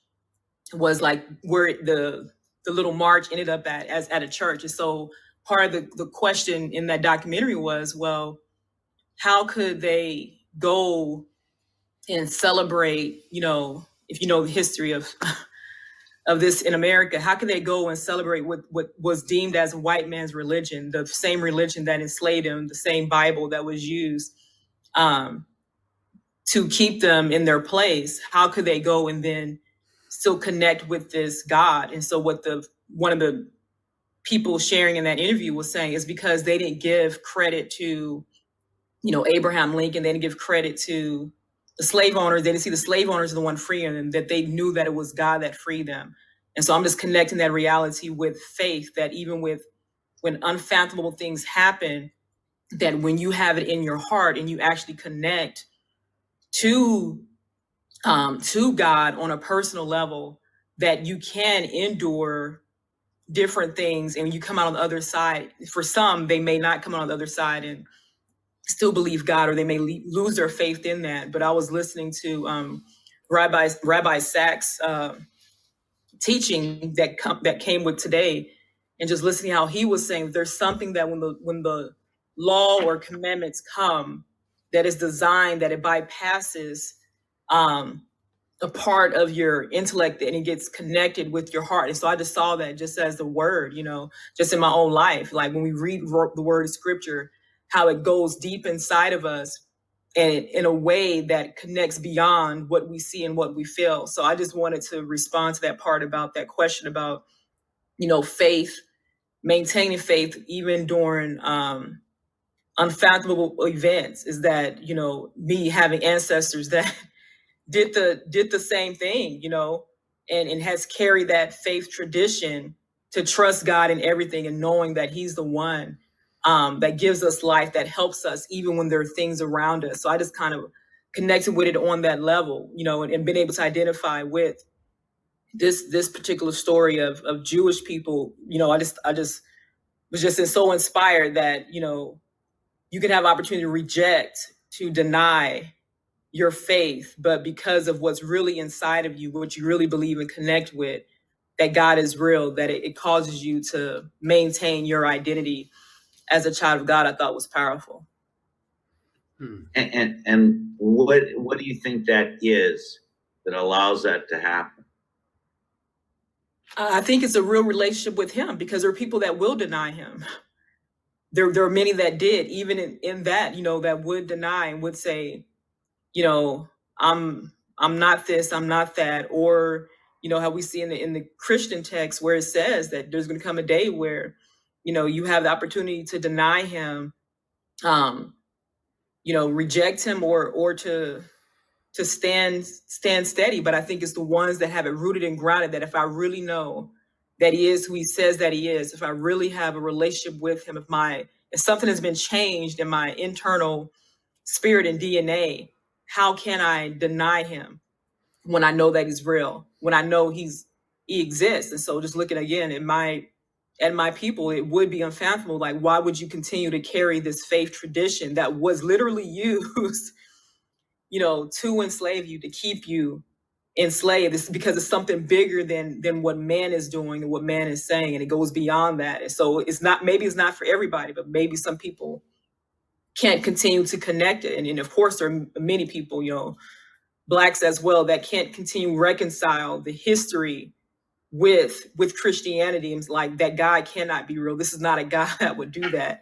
It was like where the little march ended up at a church. And so part of the question in that documentary was, well, how could they go and celebrate, if you know the history of this in America, how can they go and celebrate what was deemed as a white man's religion, the same religion that enslaved them, the same Bible that was used to keep them in their place? How could they go and then still connect with this God? And so what one of the people sharing in that interview was saying is because they didn't give credit to, Abraham Lincoln, they didn't give credit to the slave owners. They didn't see the slave owners as the one freeing them, that they knew that it was God that freed them. And so I'm just connecting that reality with faith, that even when unfathomable things happen, that when you have it in your heart and you actually connect to God on a personal level, that you can endure different things and you come out on the other side. For some, they may not come out on the other side and still believe God, or they may lose their faith in that. But I was listening to Rabbi Sachs' teaching that came with today, and just listening how he was saying there's something that when the law or commandments come, that is designed that it bypasses a part of your intellect and it gets connected with your heart. And so I just saw that just as the word, just in my own life, like when we read the word of scripture, how it goes deep inside of us and in a way that connects beyond what we see and what we feel. So I just wanted to respond to that part about that question about, faith, maintaining faith, even during unfathomable events, is that, me having ancestors that did the same thing, and has carried that faith tradition to trust God in everything and knowing that he's the one that gives us life, that helps us even when there are things around us. So I just kind of connected with it on that level, and been able to identify with this particular story of Jewish people. I just was just so inspired that, you can have opportunity to reject, to deny your faith, but because of what's really inside of you, what you really believe and connect with, that God is real, that it causes you to maintain your identity as a child of God, I thought was powerful. And what do you think that is that allows that to happen? I think it's a real relationship with him, because there are people that will deny him. There are many that did, even in that, that would deny and would say, I'm not this, I'm not that, or how we see in the Christian text where it says that there's going to come a day where you have the opportunity to deny him, reject him, or to stand steady. But I think it's the ones that have it rooted and grounded, that if I really know that he is who he says that he is, if I really have a relationship with him, if something has been changed in my internal spirit and DNA, how can I deny him when I know that he's real, when I know he exists? And so just looking again at my people, it would be unfathomable. Like, why would you continue to carry this faith tradition that was literally used, to enslave you, to keep you enslaved? It's because it's something bigger than what man is doing and what man is saying. And it goes beyond that. And so maybe it's not for everybody, but maybe some people can't continue to connect it. And of course, there are many people, Blacks as well, that can't continue to reconcile the history with Christianity. And it's like, that God cannot be real. This is not a God that would do that.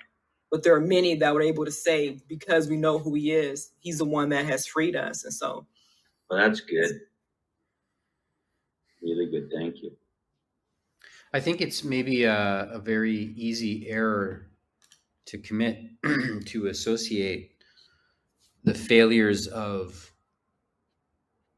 But there are many that were able to say, because we know who he is, he's the one that has freed us. And so. Well, that's good. Really good. Thank you. I think it's maybe a very easy error to commit to associate the failures of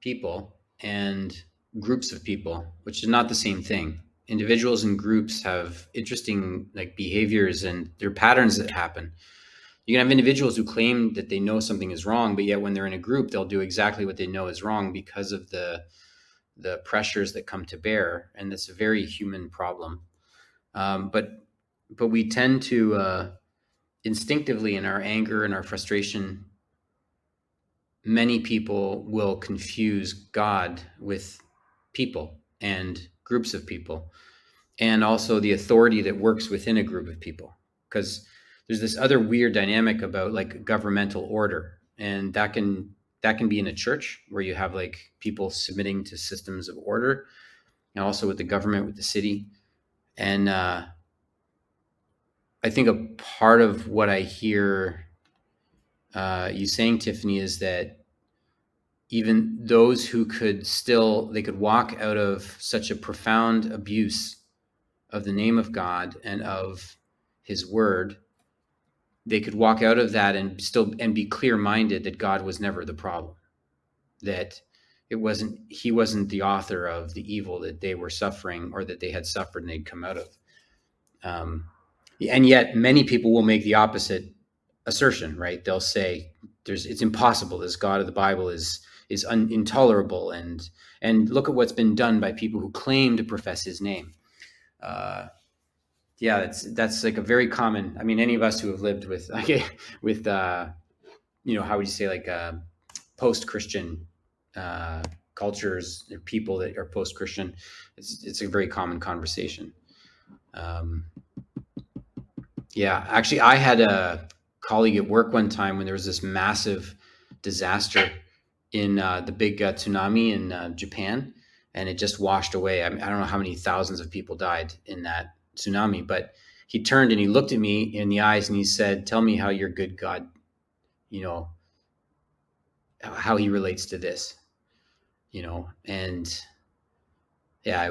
people and groups of people, which is not the same thing. Individuals and groups have interesting like behaviors, and there are patterns that happen. You can have individuals who claim that they know something is wrong, but yet when they're in a group, they'll do exactly what they know is wrong because of the pressures that come to bear, and that's a very human problem. But we tend to instinctively, in our anger and our frustration, many people will confuse God with people and groups of people, and also the authority that works within a group of people. Because there's this other weird dynamic about like governmental order, and that can be in a church where you have like people submitting to systems of order, and also with the government, with the city. And I think a part of what I hear you saying, Tiffany, is that even those who could walk out of such a profound abuse of the name of God and of his word, they could walk out of that and be clear-minded that God was never the problem, that he wasn't the author of the evil that they were suffering or that they had suffered and they'd come out of. And yet many people will make the opposite assertion, right? They'll say it's impossible. This God of the Bible is intolerable, and look at what's been done by people who claim to profess his name. That's like a very common. I mean, any of us who have lived with how would you say, like post-Christian cultures, or people that are post-Christian, it's a very common conversation. Actually, I had a colleague at work one time when there was this massive disaster in the big tsunami in Japan, and it just washed away. I don't know how many thousands of people died in that tsunami, but he turned and he looked at me in the eyes and he said, "Tell me how your good God, how he relates to this, and I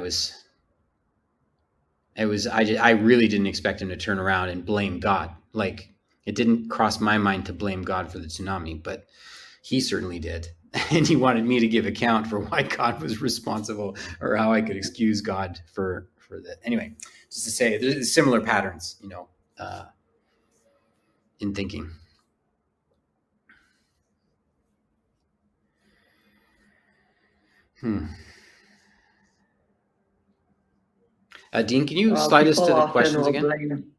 really didn't expect him to turn around and blame God. Like, it didn't cross my mind to blame God for the tsunami, but he certainly did. And he wanted me to give account for why God was responsible, or how I could excuse God for that. Anyway, just to say, there's similar patterns, in thinking. Dean, can you slide us to the questions again?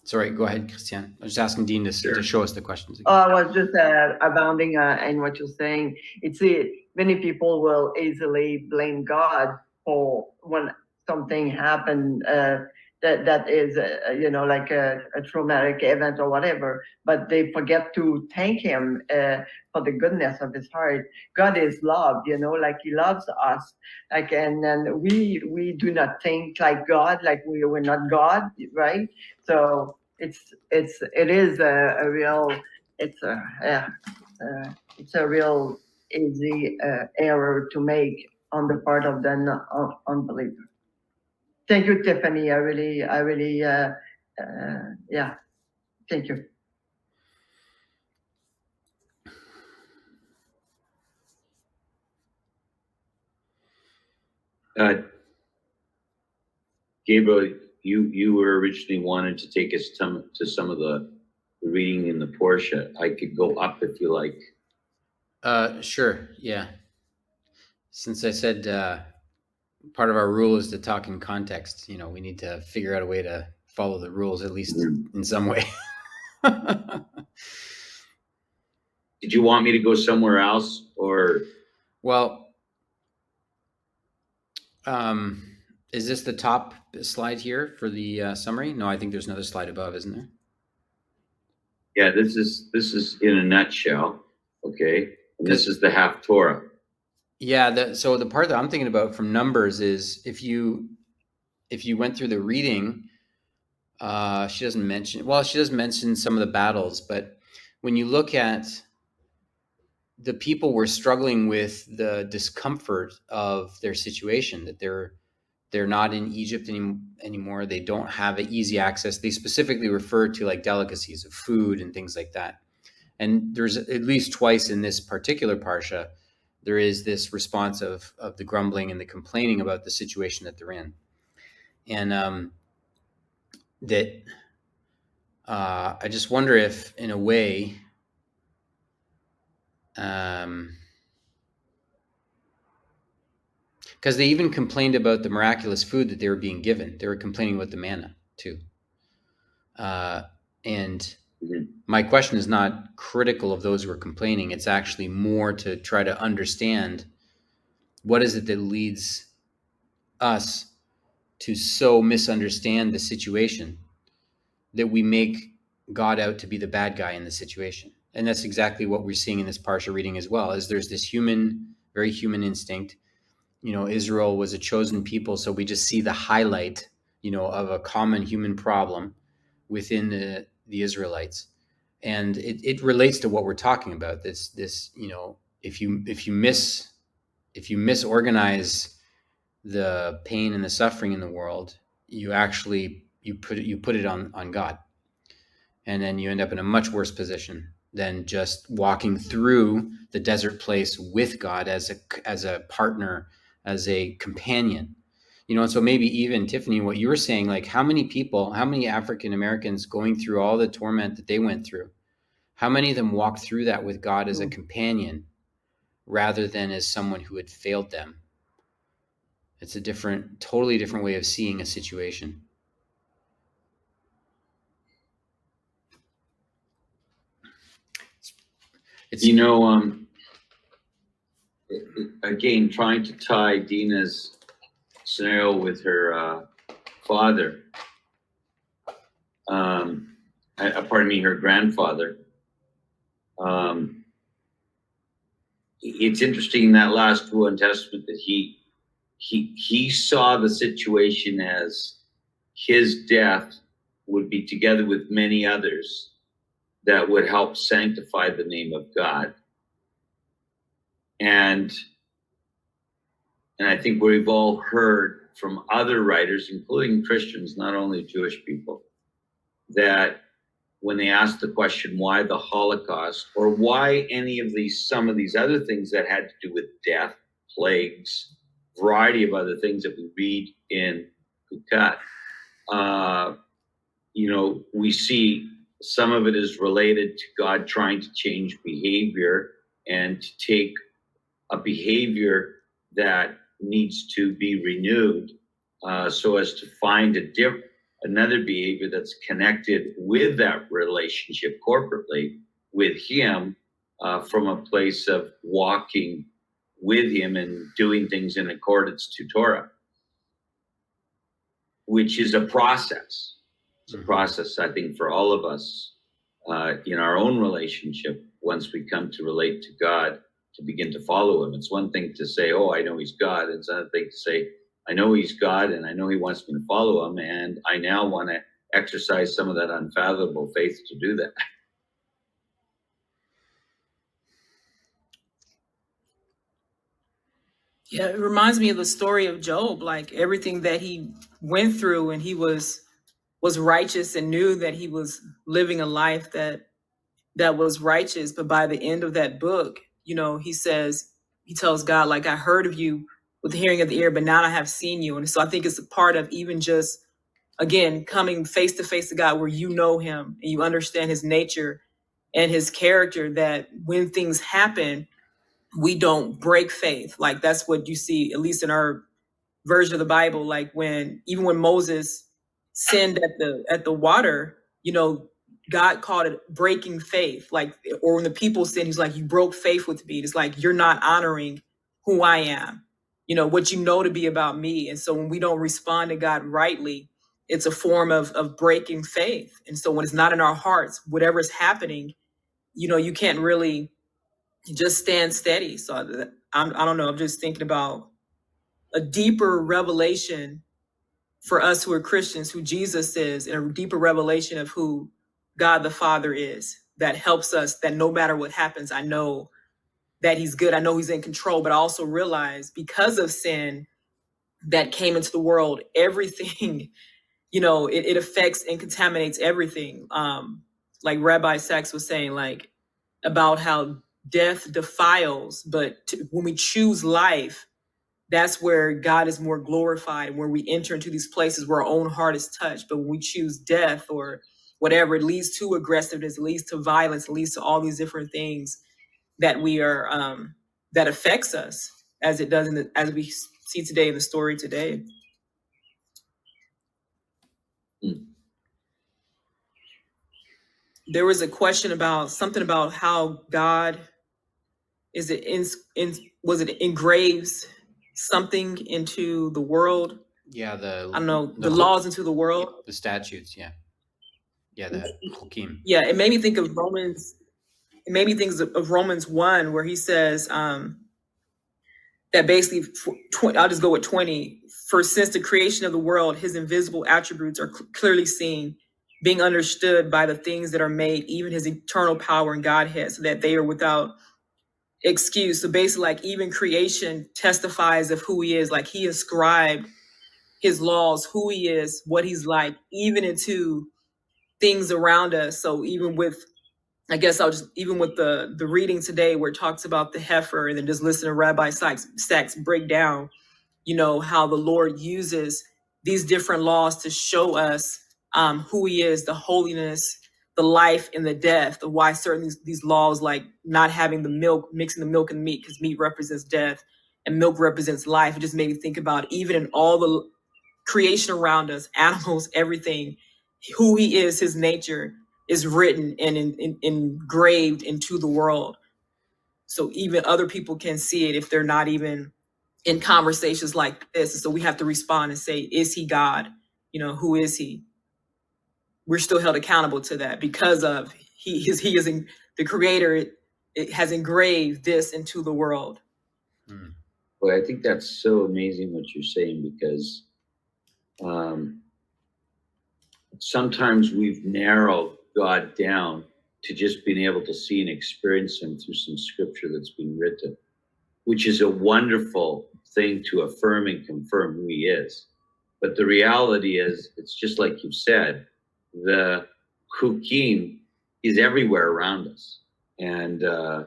Sorry, go ahead, Christian. I was just asking Dean to show us the questions again. I was just abounding in what you're saying. Many people will easily blame God for when something happened that is, like a traumatic event or whatever, but they forget to thank him for the goodness of his heart. God is love, like he loves us. Like, and then we do not think like God, like we're not God, right? So it is a real easy error to make on the part of the unbeliever. Thank you, Tiffany. I really, thank you. Gabriel, you were originally wanted to take us to some of the reading in the Parshat. I could go up if you like. Sure. Yeah. Since I said part of our rule is to talk in context, we need to figure out a way to follow the rules, at least in some way. Did you want me to go somewhere else, or? Well, is this the top slide here for the summary? No, I think there's another slide above, isn't there? Yeah, this is in a nutshell. Okay, and this is the Haftorah. Yeah, so the part that I'm thinking about from Numbers is if you went through the reading, she does mention some of the battles, but when you look at the people were struggling with the discomfort of their situation, that They're not in Egypt anymore. They don't have easy access. They specifically refer to like delicacies of food and things like that. And there's at least twice in this particular parsha, there is this response of the grumbling and the complaining about the situation that they're in. And I just wonder if, in a way, because they even complained about the miraculous food that they were being given. They were complaining about the manna too. And my question is not critical of those who are complaining. It's actually more to try to understand what is it that leads us to so misunderstand the situation that we make God out to be the bad guy in the situation. And that's exactly what we're seeing in this Parsha reading as well, is there's this very human instinct. Israel was a chosen people, so we just see the highlight, of a common human problem within the Israelites. And it relates to what we're talking about. This, if you misorganize the pain and the suffering in the world, you actually put it on God, and then you end up in a much worse position than just walking through the desert place with God as a partner, as a companion. And so maybe even, Tiffany, what you were saying, like how many African Americans going through all the torment that they went through, how many of them walked through that with God as a companion rather than as someone who had failed them? It's a totally different way of seeing a situation. Again, trying to tie Dina's scenario with her father, her grandfather. It's interesting in that last one testament that he saw the situation as his death would be together with many others that would help sanctify the name of God. And I think we've all heard from other writers, including Christians, not only Jewish people, that when they ask the question, why the Holocaust, or why some of these other things that had to do with death, plagues, variety of other things that we read in Chukat, we see some of it is related to God trying to change behavior and to take a behavior that needs to be renewed so as to find another behavior that's connected with that relationship corporately with him from a place of walking with him and doing things in accordance to Torah, which is a process. It's a process, I think, for all of us in our own relationship once we come to relate to God, to begin to follow him. It's one thing to say, oh, I know he's God. It's another thing to say, I know he's God and I know he wants me to follow him, and I now want to exercise some of that unfathomable faith to do that. Yeah, it reminds me of the story of Job, like everything that he went through, and he was righteous and knew that he was living a life that was righteous. But by the end of that book, he tells God, like, I heard of you with the hearing of the ear, but now I have seen you. And so I think it's a part of even just, again, coming face to face to God, where you know him and you understand his nature and his character, that when things happen, we don't break faith. Like that's what you see, at least in our version of the Bible, like even when Moses sinned at the water, God called it breaking faith. Like, or when the people sinned, he's like, you broke faith with me. It's like, you're not honoring who I am, what you know to be about me. And so when we don't respond to God rightly, it's a form of breaking faith. And so when it's not in our hearts, whatever is happening, you can't really just stand steady. So I don't know. I'm just thinking about a deeper revelation for us who are Christians, who Jesus is, and a deeper revelation of who God the Father is, that helps us, that no matter what happens, I know that he's good. I know he's in control, but I also realize because of sin, that came into the world, everything, you know, it affects and contaminates everything. Like Rabbi Sachs was saying, like about how death defiles, but when we choose life, that's where God is more glorified, where we enter into these places where our own heart is touched. But when we choose death or whatever, it leads to aggressiveness, it leads to violence, it leads to all these different things that we are that affects us, as it does as we see today in the story today. There was a question about something about how God was it engraves something into the world. Yeah, I don't know, the laws into the world. The statutes, yeah. Yeah, the chukim. Yeah, it made me think of Romans. It made me think of Romans 1, where he says that basically, I'll just go with 20. For since the creation of the world, his invisible attributes are clearly seen, being understood by the things that are made, even his eternal power and Godhead, so that they are without excuse. So basically, like even creation testifies of who he is. Like he ascribed his laws, who he is, what he's like, even into things around us. So even with, I guess even with the reading today where it talks about the heifer, and then just listen to Rabbi Sachs break down, you know, how the Lord uses these different laws to show us who he is, the holiness, the life and the death, of why certain these laws, like not having the milk, mixing the milk and meat, because meat represents death and milk represents life. It just made me think about even in all the creation around us, animals, everything, who he is, his nature is written and engraved into the world. So even other people can see it if they're not even in conversations like this. And so we have to respond and say, is he God? You know, who is he? We're still held accountable to that because of he is the creator. It has engraved this into the world. Well, I think that's so amazing what you're saying, because sometimes we've narrowed God down to just being able to see and experience him through some scripture that's been written, which is a wonderful thing to affirm and confirm who he is. But the reality is, it's just like you said, the chukim is everywhere around us. And I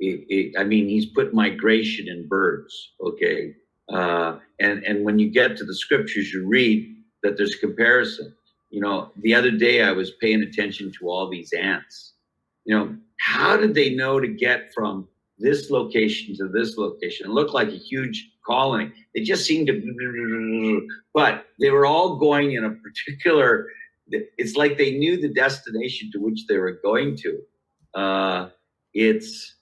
mean, he's put migration in birds, okay? And when you get to the scriptures, you read that there's comparison. You know, the other day I was paying attention to all these ants. You know, how did they know to get from this location to this location? It looked like a huge colony. They just seemed to, but they were all going in a particular, it's like they knew the destination to which they were going to. It's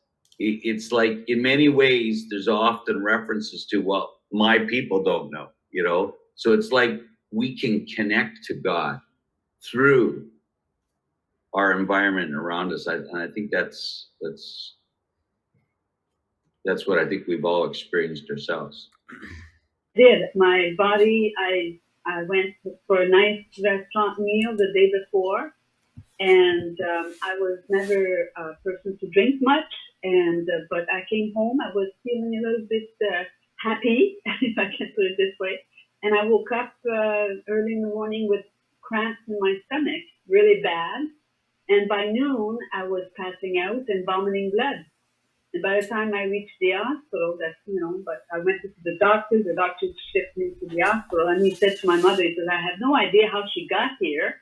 like in many ways, there's often references to, well, my people don't know, you know? So it's like we can connect to God through our environment around us. And I think that's what I think we've all experienced ourselves. Did my body, I went for a nice restaurant meal the day before, and I was never a person to drink much, and but I came home, I was feeling a little bit happy, if I can put it this way, and I woke up early in the morning with cramps in my stomach, really bad, and by noon I was passing out and vomiting blood. And by the time I reached the hospital, but I went to the doctor shipped me to the hospital, and he said to my mother, he says, I have no idea how she got here,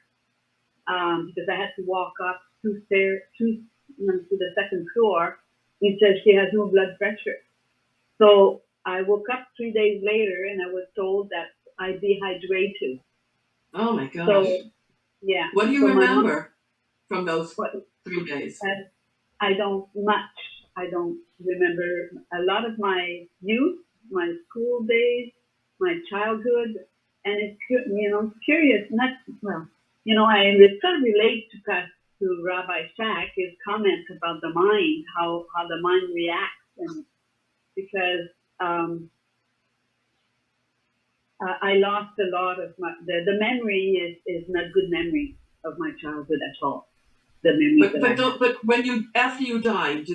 because I had to walk up two stairs to the second floor. He said she has no blood pressure. So I woke up 3 days later, and I was told that I dehydrated. Oh my gosh. So, yeah. What do you remember from those 3 days? I don't much. I don't remember a lot of my youth, my school days, my childhood, and it's curious. I kind of relate to Rabbi Shack, his comments about the mind, how the mind reacts, and because I lost a lot of the memory is not good memory of my childhood at all. The memory. But when after you died, do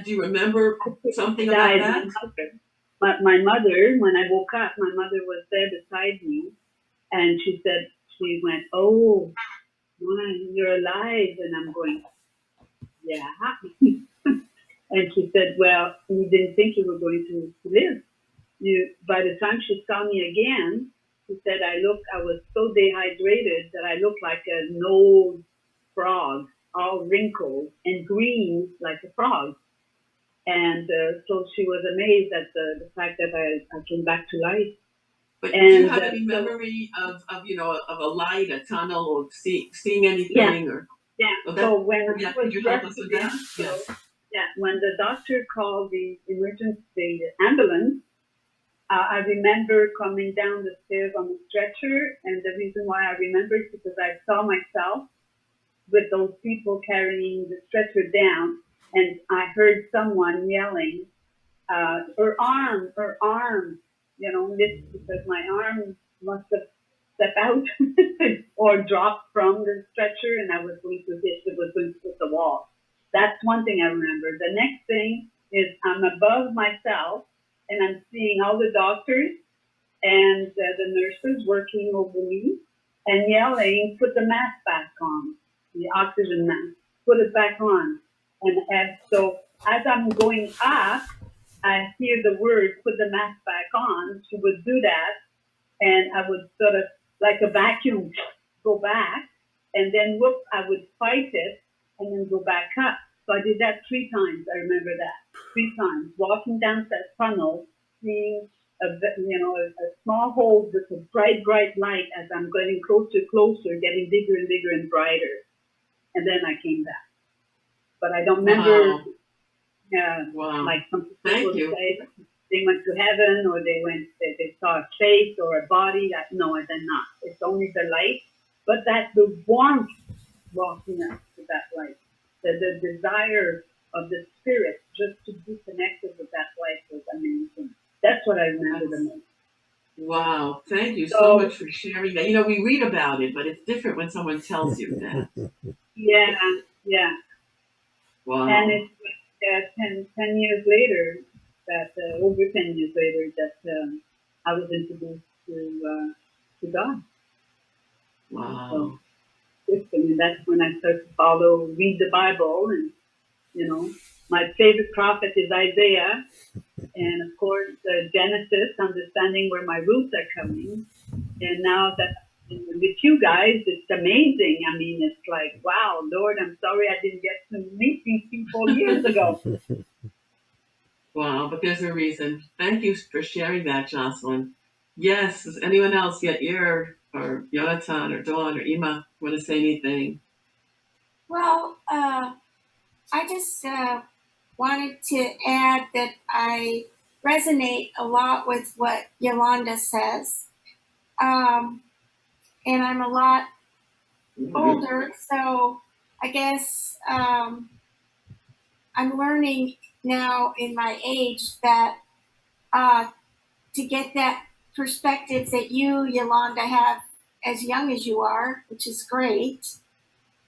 you remember something about that? my mother, when I woke up, my mother was there beside me, and she went, "Oh, you're alive," and I'm going, "Yeah." And she said, "Well, we didn't think you were going to live. By the time she saw me again, she said I was so dehydrated that I looked like an old frog, all wrinkled and green like a frog." And so she was amazed at the fact that I came back to life. But do you have any memory of a light, a tunnel, or seeing anything? Yeah. Or Yeah. well, So when I was could you help us with that? Yes. Yeah. When the doctor called the ambulance, I remember coming down the stairs on the stretcher, and the reason why I remember is because I saw myself with those people carrying the stretcher down, and I heard someone yelling, her arm, because my arm must have stepped out or dropped from the stretcher, and it was going to hit the wall. That's one thing I remember. The next thing is I'm above myself, and I'm seeing all the doctors and the nurses working over me and yelling, "Put the mask back on, the oxygen mask, put it back on." And so as I'm going up, I hear the word, "Put the mask back on." She would do that, and I would sort of, like a vacuum, go back, and then whoop, I would fight it, and then go back up. So I did that 3 times. I remember that 3 times, walking down that tunnel, seeing a small hole with a bright light as I'm getting closer, getting bigger and bigger and brighter, and then I came back. But I don't remember. Wow. Like some people say, they went to heaven, or they saw a face or a body. No, I did not. It's only the light, but that's the warmth walking up to that light. The desire of the spirit just to be connected with that light was amazing. That's what I remember the most. Wow, thank you so much for sharing that. We read about it, but it's different when someone tells you that. Yeah. Wow. And it's 10 years later, over 10 years later, that I was introduced to God. Wow. So, that's when I started to read the Bible, and my favorite prophet is Isaiah, and of course Genesis, understanding where my roots are coming. And now that with you guys, it's amazing. I mean, it's like, wow, Lord, I'm sorry I didn't get to meet these people years ago. Wow, but there's a reason. Thank you for sharing that, Jocelyn. Yes, does anyone else, Yair or Yonatan or Dawn or Ima, want to say anything? Well, I just wanted to add that I resonate a lot with what Yolanda says. And I'm a lot older, so I guess I'm learning now in my age that to get that perspective that you, Yolanda, have as young as you are, which is great.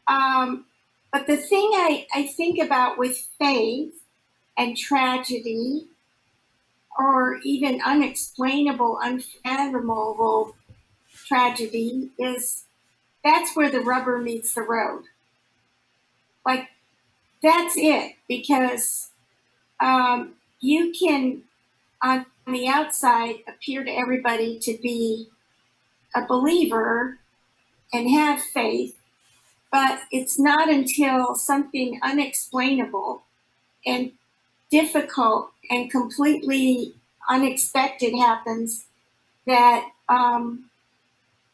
But the thing I think about with faith and tragedy, or even unexplainable, unfathomable tragedy, is that's where the rubber meets the road. Like, that's it, because you can, on the outside, appear to everybody to be a believer and have faith, but it's not until something unexplainable and difficult and completely unexpected happens that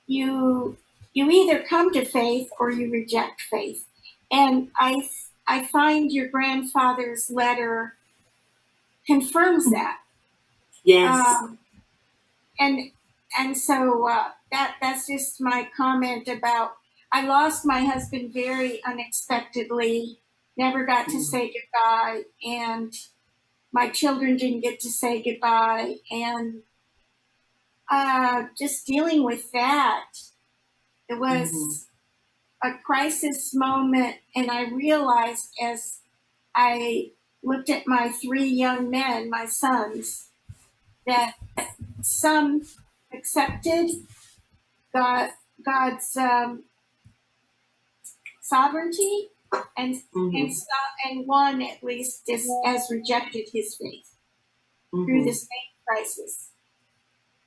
you either come to faith or you reject faith. And I find your grandfather's letter confirms that. Yes. And so that's just my comment about, I lost my husband very unexpectedly, never got to say goodbye, and my children didn't get to say goodbye, and just dealing with that. It was a crisis moment, and I realized as I looked at my 3 young men, my sons, that some accepted God's sovereignty, and and one at least has rejected his faith through this main crisis.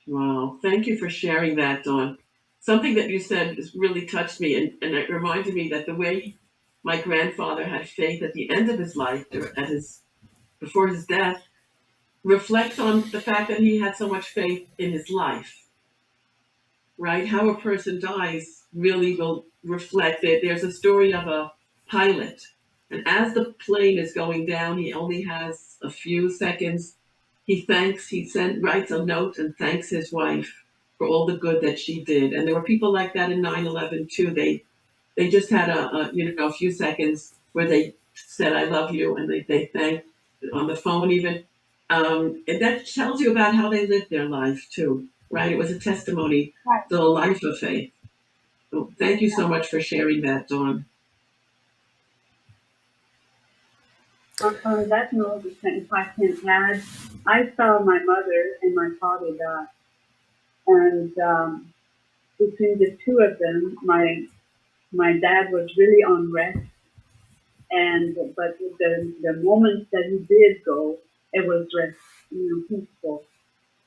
Wow, thank you for sharing that, Dawn. Something that you said has really touched me, and it reminded me that the way my grandfather had faith at the end of his life, before his death, reflects on the fact that he had so much faith in his life. Right? How a person dies really will reflect it. There's a story of a pilot, and as the plane is going down, he only has a few seconds. He writes a note and thanks his wife for all the good that she did. And there were people like that in 9/11 too. They just had a few seconds where they said, "I love you," and they thanked on the phone even. And that tells you about how they lived their life too, right? It was a testimony to the life of faith. So thank you so much for sharing that, Dawn. On that note, if I can add, I saw my mother and my father die, and between the two of them, my dad was really on rest, but the moments that he did go, it was rest, peaceful.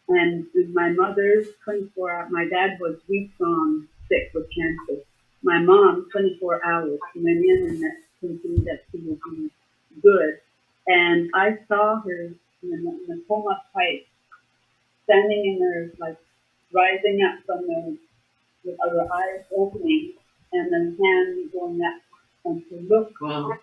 And with my mother, 24 hours, my dad was weeks on sick with cancer. My mom, 24 hours, she went in and thinking that she would be good. And I saw her in a coma pipe, standing in her, like, rising up from with her eyes opening and then hand going up and to look. Wow.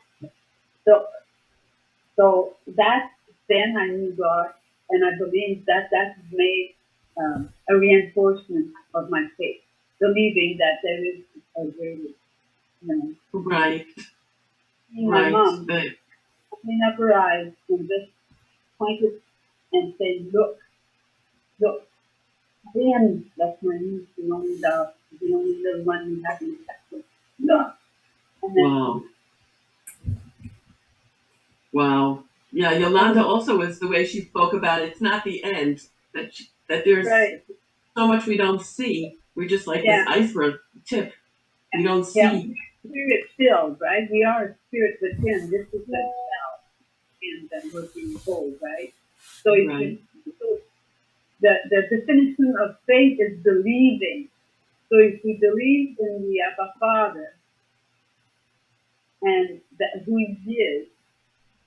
So that, then I knew God, and I believe that made a reinforcement of my faith, believing that there is a greater, Right. My mom opening up her eyes and just pointed and said, look, then that's my niece, the only little one who hasn't accepted. Look. And then, Wow. Wow. Yeah, Yolanda also is the way she spoke about it. It's not the end, that there's so much we don't see. We're just like this iceberg tip. We don't see. Yeah, spirit filled, right? We are a spirit within. This is the cell in that we're being told, right? So the definition of faith is believing. So if we believe in the Abba Father and who He is,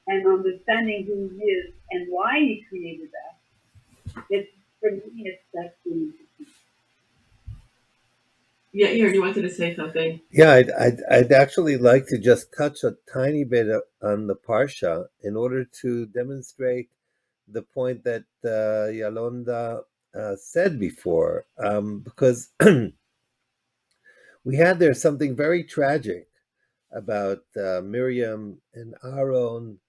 and understanding who He is and why He created us, for me, it's that thing. Yeah, Aaron, you wanted to say something? Yeah, I'd actually like to just touch a tiny bit on the Parsha in order to demonstrate the point that Yolanda said before, because we had there something very tragic about Miriam and Aaron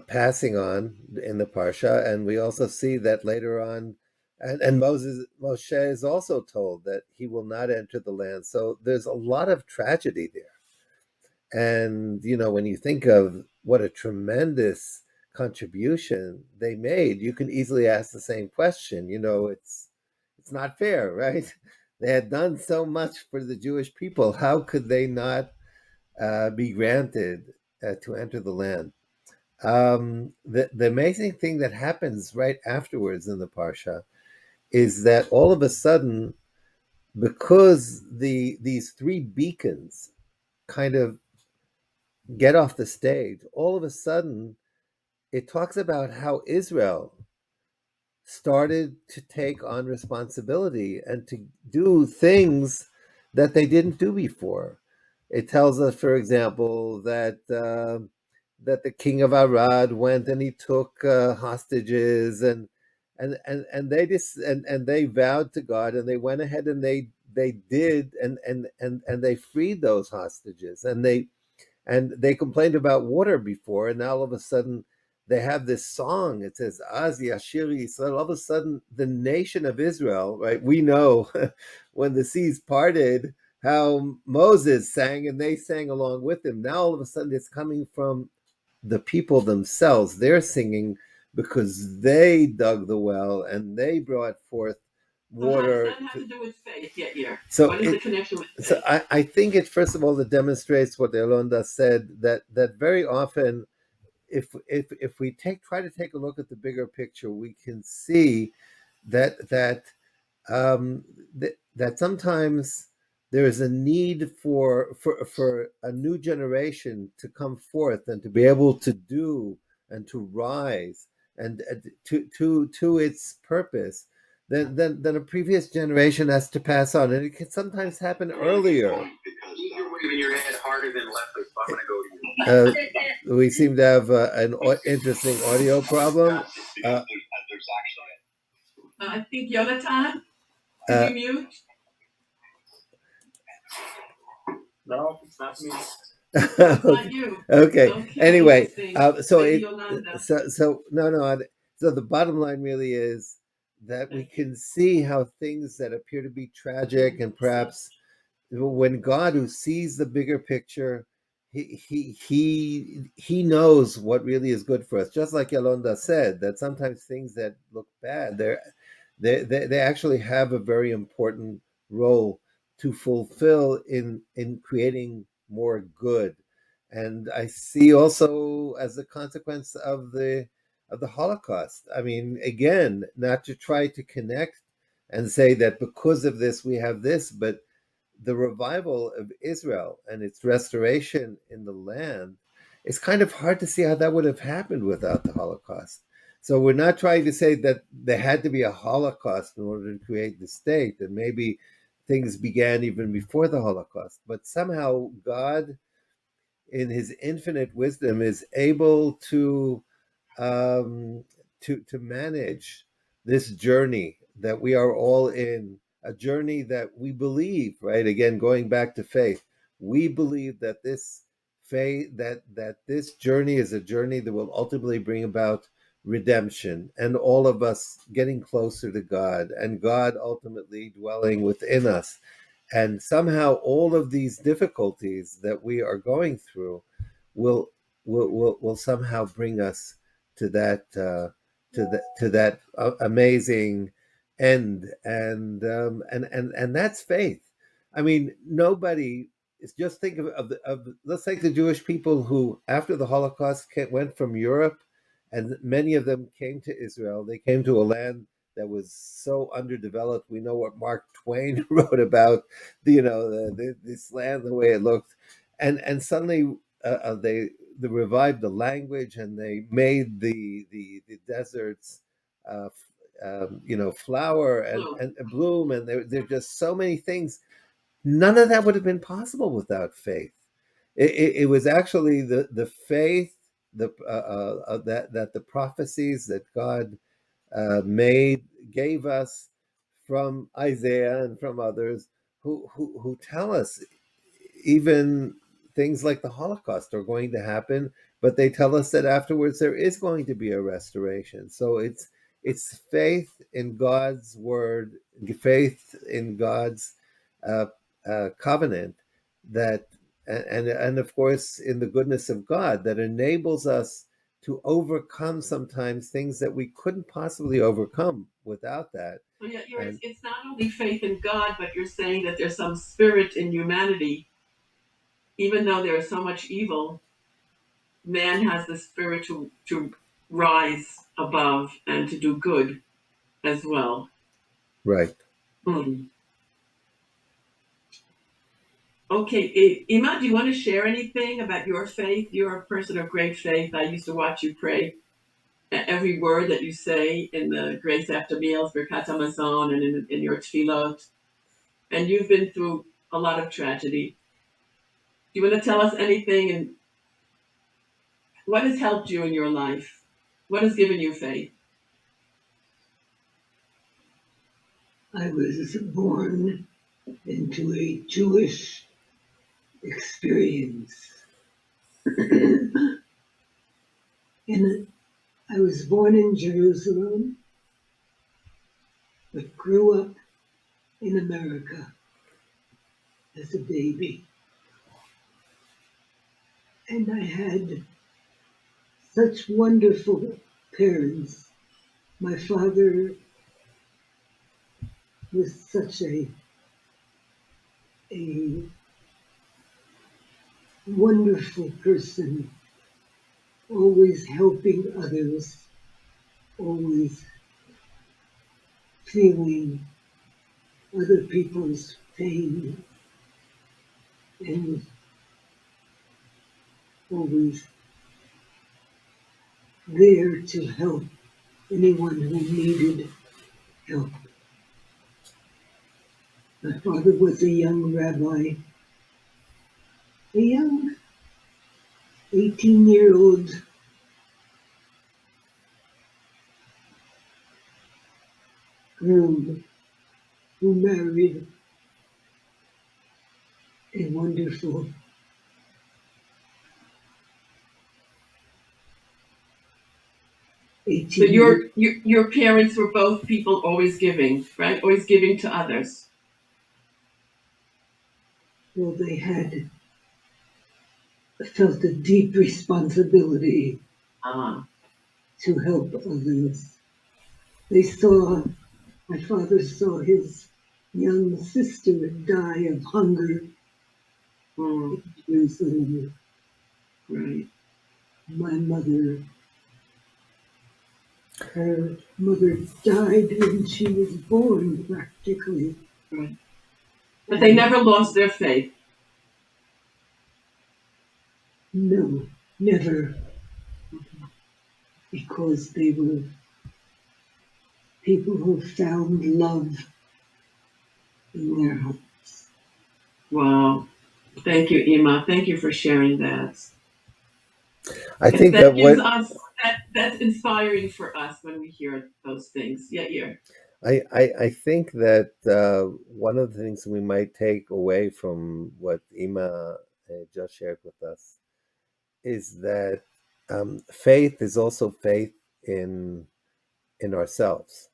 passing on in the Parsha, and we also see that later on, and Moshe is also told that he will not enter the land. So there's a lot of tragedy there. And, when you think of what a tremendous contribution they made, you can easily ask the same question. It's not fair, right? They had done so much for the Jewish people. How could they not be granted to enter the land? The amazing thing that happens right afterwards in the Parsha is that all of a sudden, because these three beacons kind of get off the stage, all of a sudden it talks about how Israel started to take on responsibility and to do things that they didn't do before. It tells us, for example, that the king of Arad went and he took hostages, and they vowed to God, and they went ahead and they did, and they freed those hostages, and they complained about water before, and now all of a sudden they have this song. It says, Az Yashir Yisrael. All of a sudden, the nation of Israel, right? We know when the seas parted, how Moses sang, and they sang along with him. Now all of a sudden it's coming from the people themselves. They're singing because they dug the well and they brought forth water. So how does that have to do with faith yet here? So What is the connection with faith? So I think it, first of all, it demonstrates what Yolanda said, that very often, if we try to take a look at the bigger picture, we can see that that sometimes there is a need for a new generation to come forth and to be able to do and to rise and to its purpose. Then a previous generation has to pass on, and it can sometimes happen earlier. You're waving your head harder than Leslie, so I'm going to go to you. We seem to have an interesting audio problem. I think Jonathan, can you mute? No, it's not me. It's not you. Okay. Anyway, so Maybe it Yolanda. so no. So the bottom line really is that we can see how things that appear to be tragic, and perhaps when God, who sees the bigger picture, he knows what really is good for us. Just like Yolanda said, that sometimes things that look bad, they actually have a very important role to fulfill in creating more good. And I see also as a consequence of the Holocaust. I mean, again, not to try to connect and say that because of this we have this, but the revival of Israel and its restoration in the land, it's kind of hard to see how that would have happened without the Holocaust. So we're not trying to say that there had to be a Holocaust in order to create the state, and maybe things began even before the Holocaust. But somehow God, in his infinite wisdom, is able to manage this journey that we are all in, a journey that we believe, right? Again, going back to faith, we believe that this faith, that this journey is a journey that will ultimately bring about redemption, and all of us getting closer to God, and God ultimately dwelling within us. And somehow all of these difficulties that we are going through will somehow bring us to that amazing end, and that's faith. I mean, nobody is, just think of let's take the Jewish people who, after the Holocaust, went from Europe, and many of them came to Israel. They came to a land that was so underdeveloped. We know what Mark Twain wrote about, this land, the way it looked, and suddenly they revived the language, and they made the deserts flower and bloom, and there are just so many things. None of that would have been possible without faith. It was actually the faith that the prophecies that God gave us from Isaiah and from others, who tell us even things like the Holocaust are going to happen, but they tell us that afterwards there is going to be a restoration. So it's faith in God's word, faith in God's covenant, that and of course in the goodness of God, that enables us to overcome sometimes things that we couldn't possibly overcome without that. So it's not only faith in God, but you're saying that there's some spirit in humanity. Even though there is so much evil, man has the spirit to rise above and to do good as well. Right. Okay, Ima, do you want to share anything about your faith? You're a person of great faith. I used to watch you pray. Every word that you say in the Grace After Meals, Birkat Hamazon, and in your tefillot. And you've been through a lot of tragedy. Do you want to tell us anything, and what has helped you in your life? What has given you faith? I was born into a Jewish experience. And I was born in Jerusalem, but grew up in America as a baby. And I had such wonderful parents. My father was such a wonderful person, always helping others, always feeling other people's pain, and always there to help anyone who needed help. My father was a young rabbi, a young 18-year-old groom who married a wonderful 18. So your parents were both people always giving, right? Always giving to others. Well, they had felt a deep responsibility to help others. My father saw his young sister die of hunger in Jerusalem. Right. Her mother died when she was born, practically. Right. But they never lost their faith. No, never. Because they were people who found love in their hearts. Wow. Thank you, Ima. Thank you for sharing that. I think that that gives what us that's inspiring for us when we hear those things. Yeah. I think that one of the things we might take away from what Ima just shared with us is that faith is also faith in ourselves.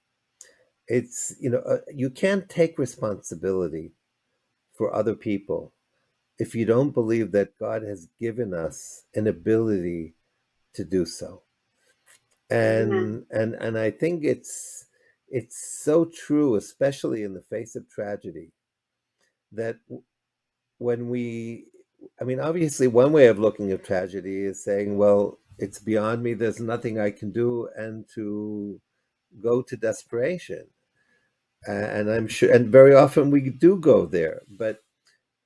It's you can't take responsibility for other people if you don't believe that God has given us an ability to do so. And I think it's so true, especially in the face of tragedy, that when obviously one way of looking at tragedy is saying, well, it's beyond me, there's nothing I can do, and to go to desperation. And I'm sure, and very often we do go there, but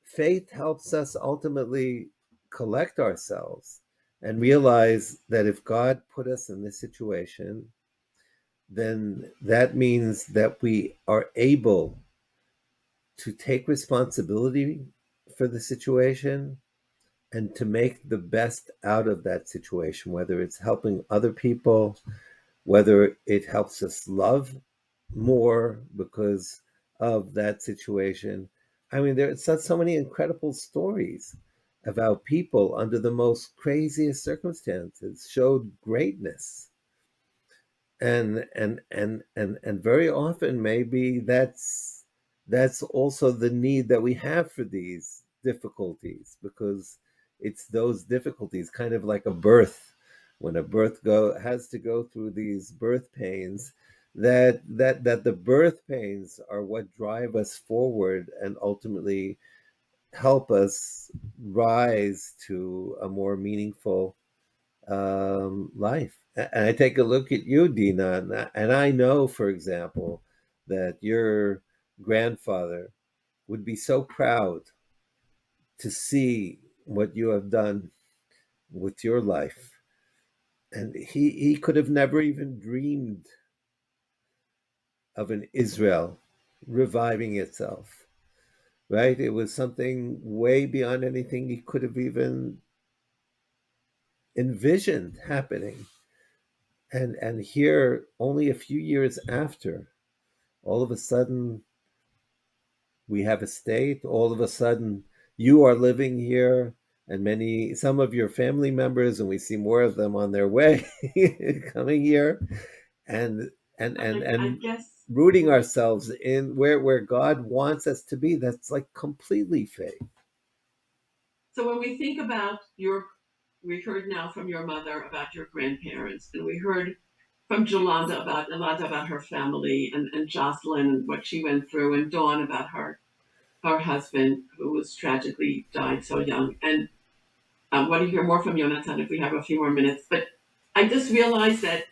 faith helps us ultimately collect ourselves and realize that if God put us in this situation, then that means that we are able to take responsibility for the situation and to make the best out of that situation, whether it's helping other people, whether it helps us love more because of that situation. I mean, there's so many incredible stories about people under the most craziest circumstances showed greatness. And very often maybe that's also the need that we have for these difficulties, because it's those difficulties, kind of like a birth. When a birth has to go through these birth pains, that the birth pains are what drive us forward and ultimately help us rise to a more meaningful life. And I take a look at you, Dina, and I know, for example, that your grandfather would be so proud to see what you have done with your life. And he could have never even dreamed of an Israel reviving itself, right? It was something way beyond anything he could have even envisioned happening. And here, only a few years after, all of a sudden, we have a state. All of a sudden, you are living here, and some of your family members, and we see more of them on their way coming here, and I guess rooting ourselves in where God wants us to be. That's like completely faith. so. When we think about we heard now from your mother about your grandparents, and we heard Yolanda about her family, and Jocelyn and what she went through, and Dawn about her husband, who was tragically died so young. And I want to hear more from Jonathan if we have a few more minutes. But I just realized that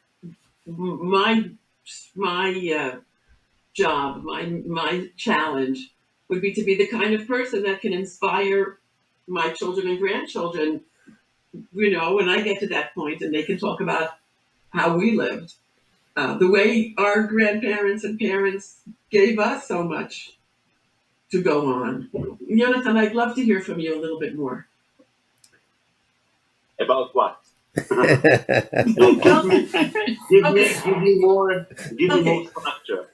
my job, my challenge would be to be the kind of person that can inspire my children and grandchildren, when I get to that point, and they can talk about how we lived, the way our grandparents and parents gave us so much to go on. Jonathan, I'd love to hear from you a little bit more. About what? Okay. Give me more structure.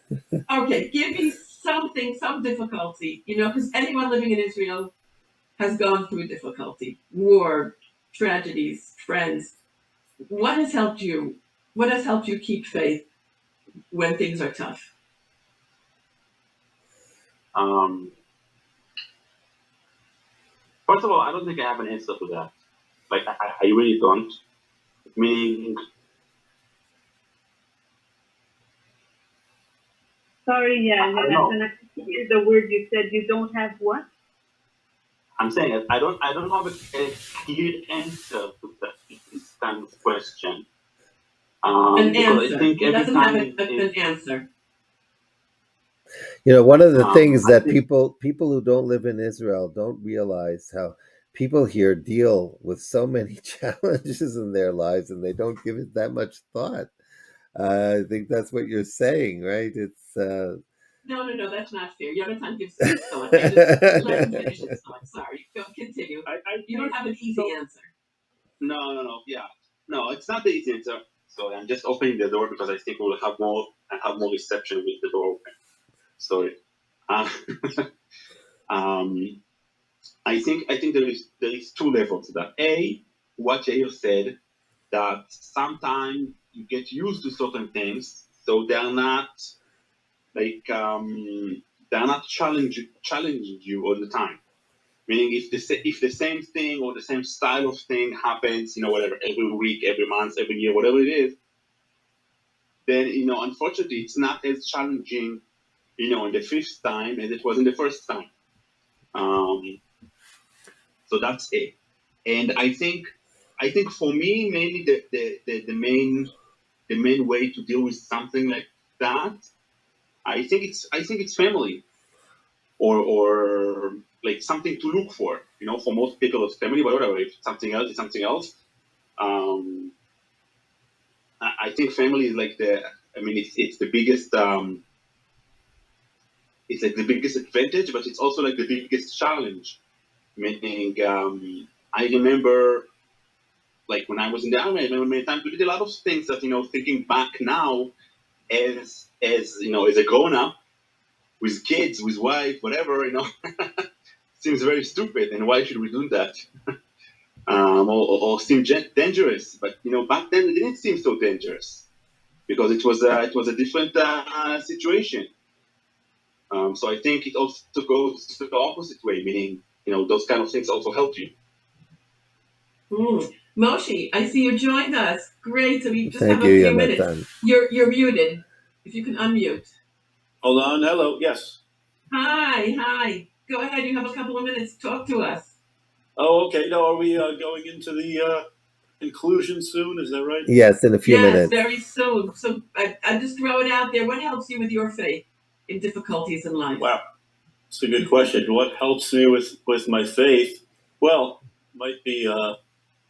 Okay, give me something, some difficulty, because anyone living in Israel has gone through difficulty, war, tragedies, friends. What has helped you? What has helped you keep faith when things are tough? First of all, I don't think I have an answer to that. Like, I really don't. Meaning, Sorry, yeah, I don't know. the word you said, you don't have what? I'm saying I don't have a clear answer to this kind of question. An because answer. I think He every doesn't time have an answer. One of the things I that think, people who don't live in Israel don't realize how people here deal with so many challenges in their lives, and they don't give it that much thought. I think that's what you're saying, right? It's No, that's not fair. Jonathan gives his thought. Just let him finish his thought. Sorry, go continue. You don't have an easy answer. No, yeah. No, it's not the easy answer. So I'm just opening the door because I think we'll have more reception with the door open. Sorry. I think there is two levels to that. A, what Jair said, that sometimes you get used to certain things, so they're not like they're not challenging you all the time. Meaning, if the same thing or the same style of thing happens, whatever, every week, every month, every year, whatever it is, then unfortunately, it's not as challenging, in the fifth time as it was in the first time. So that's it. And I think for me, mainly the main way to deal with something like that, I think it's family, or like something to look for. For most people, it's family, but whatever. If something else, it's something else. I think family is like it's the biggest. It's like the biggest advantage, but it's also like the biggest challenge. Meaning, I remember, like when I was in the army, I remember many times we did a lot of things that, thinking back now as a grown up with kids, with wife, whatever, seems very stupid. And why should we do that? Or seem dangerous. But, back then it didn't seem so dangerous because it was a different situation. So I think it also goes to the opposite way, meaning, those kind of things also help you. Moshe, I see you joined us. Great. So we just Thank have a you, few Jonathan. minutes. You're muted. If you can unmute. Hold on. Hello. Yes. Hi. Go ahead. You have a couple of minutes. Talk to us. Oh, okay. No, are we going into the conclusion soon? Is that right? Yes, in a few minutes. Yes, very soon. So I just throw it out there. What helps you with your faith in difficulties in life? Wow. That's a good question. What helps me with my faith? Well, might be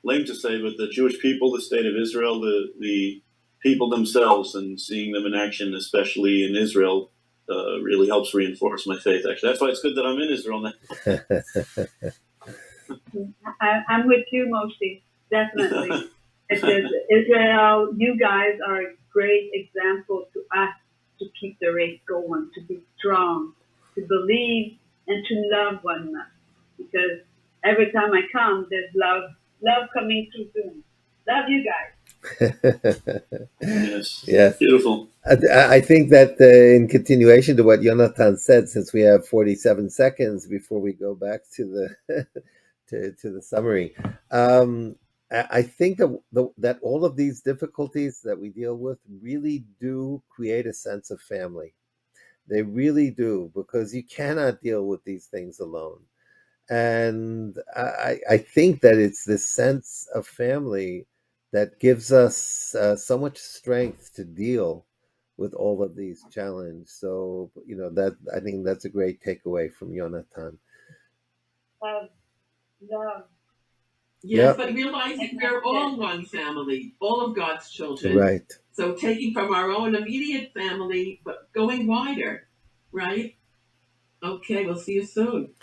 lame to say, but the Jewish people, the state of Israel, the people themselves, and seeing them in action, especially in Israel, really helps reinforce my faith. Actually, that's why it's good that I'm in Israel now. I'm with you, Moshe. Definitely. Because Israel, you guys are a great example to us to keep the race going, to be strong, to believe, and to love one another. Because every time I come, there's love coming through Zoom. Love you guys. Yes. Beautiful. I think that in continuation to what Jonathan said, since we have 47 seconds before we go back to the to the summary, I think that all of these difficulties that we deal with really do create a sense of family. They really do, because you cannot deal with these things alone. And I think that it's this sense of family that gives us so much strength to deal with all of these challenges. So, that I think that's a great takeaway from Yonatan. Love. Yes, Yep. but realizing we're all one family, all of God's children. Right. So taking from our own immediate family, but going wider, right? Okay, we'll see you soon.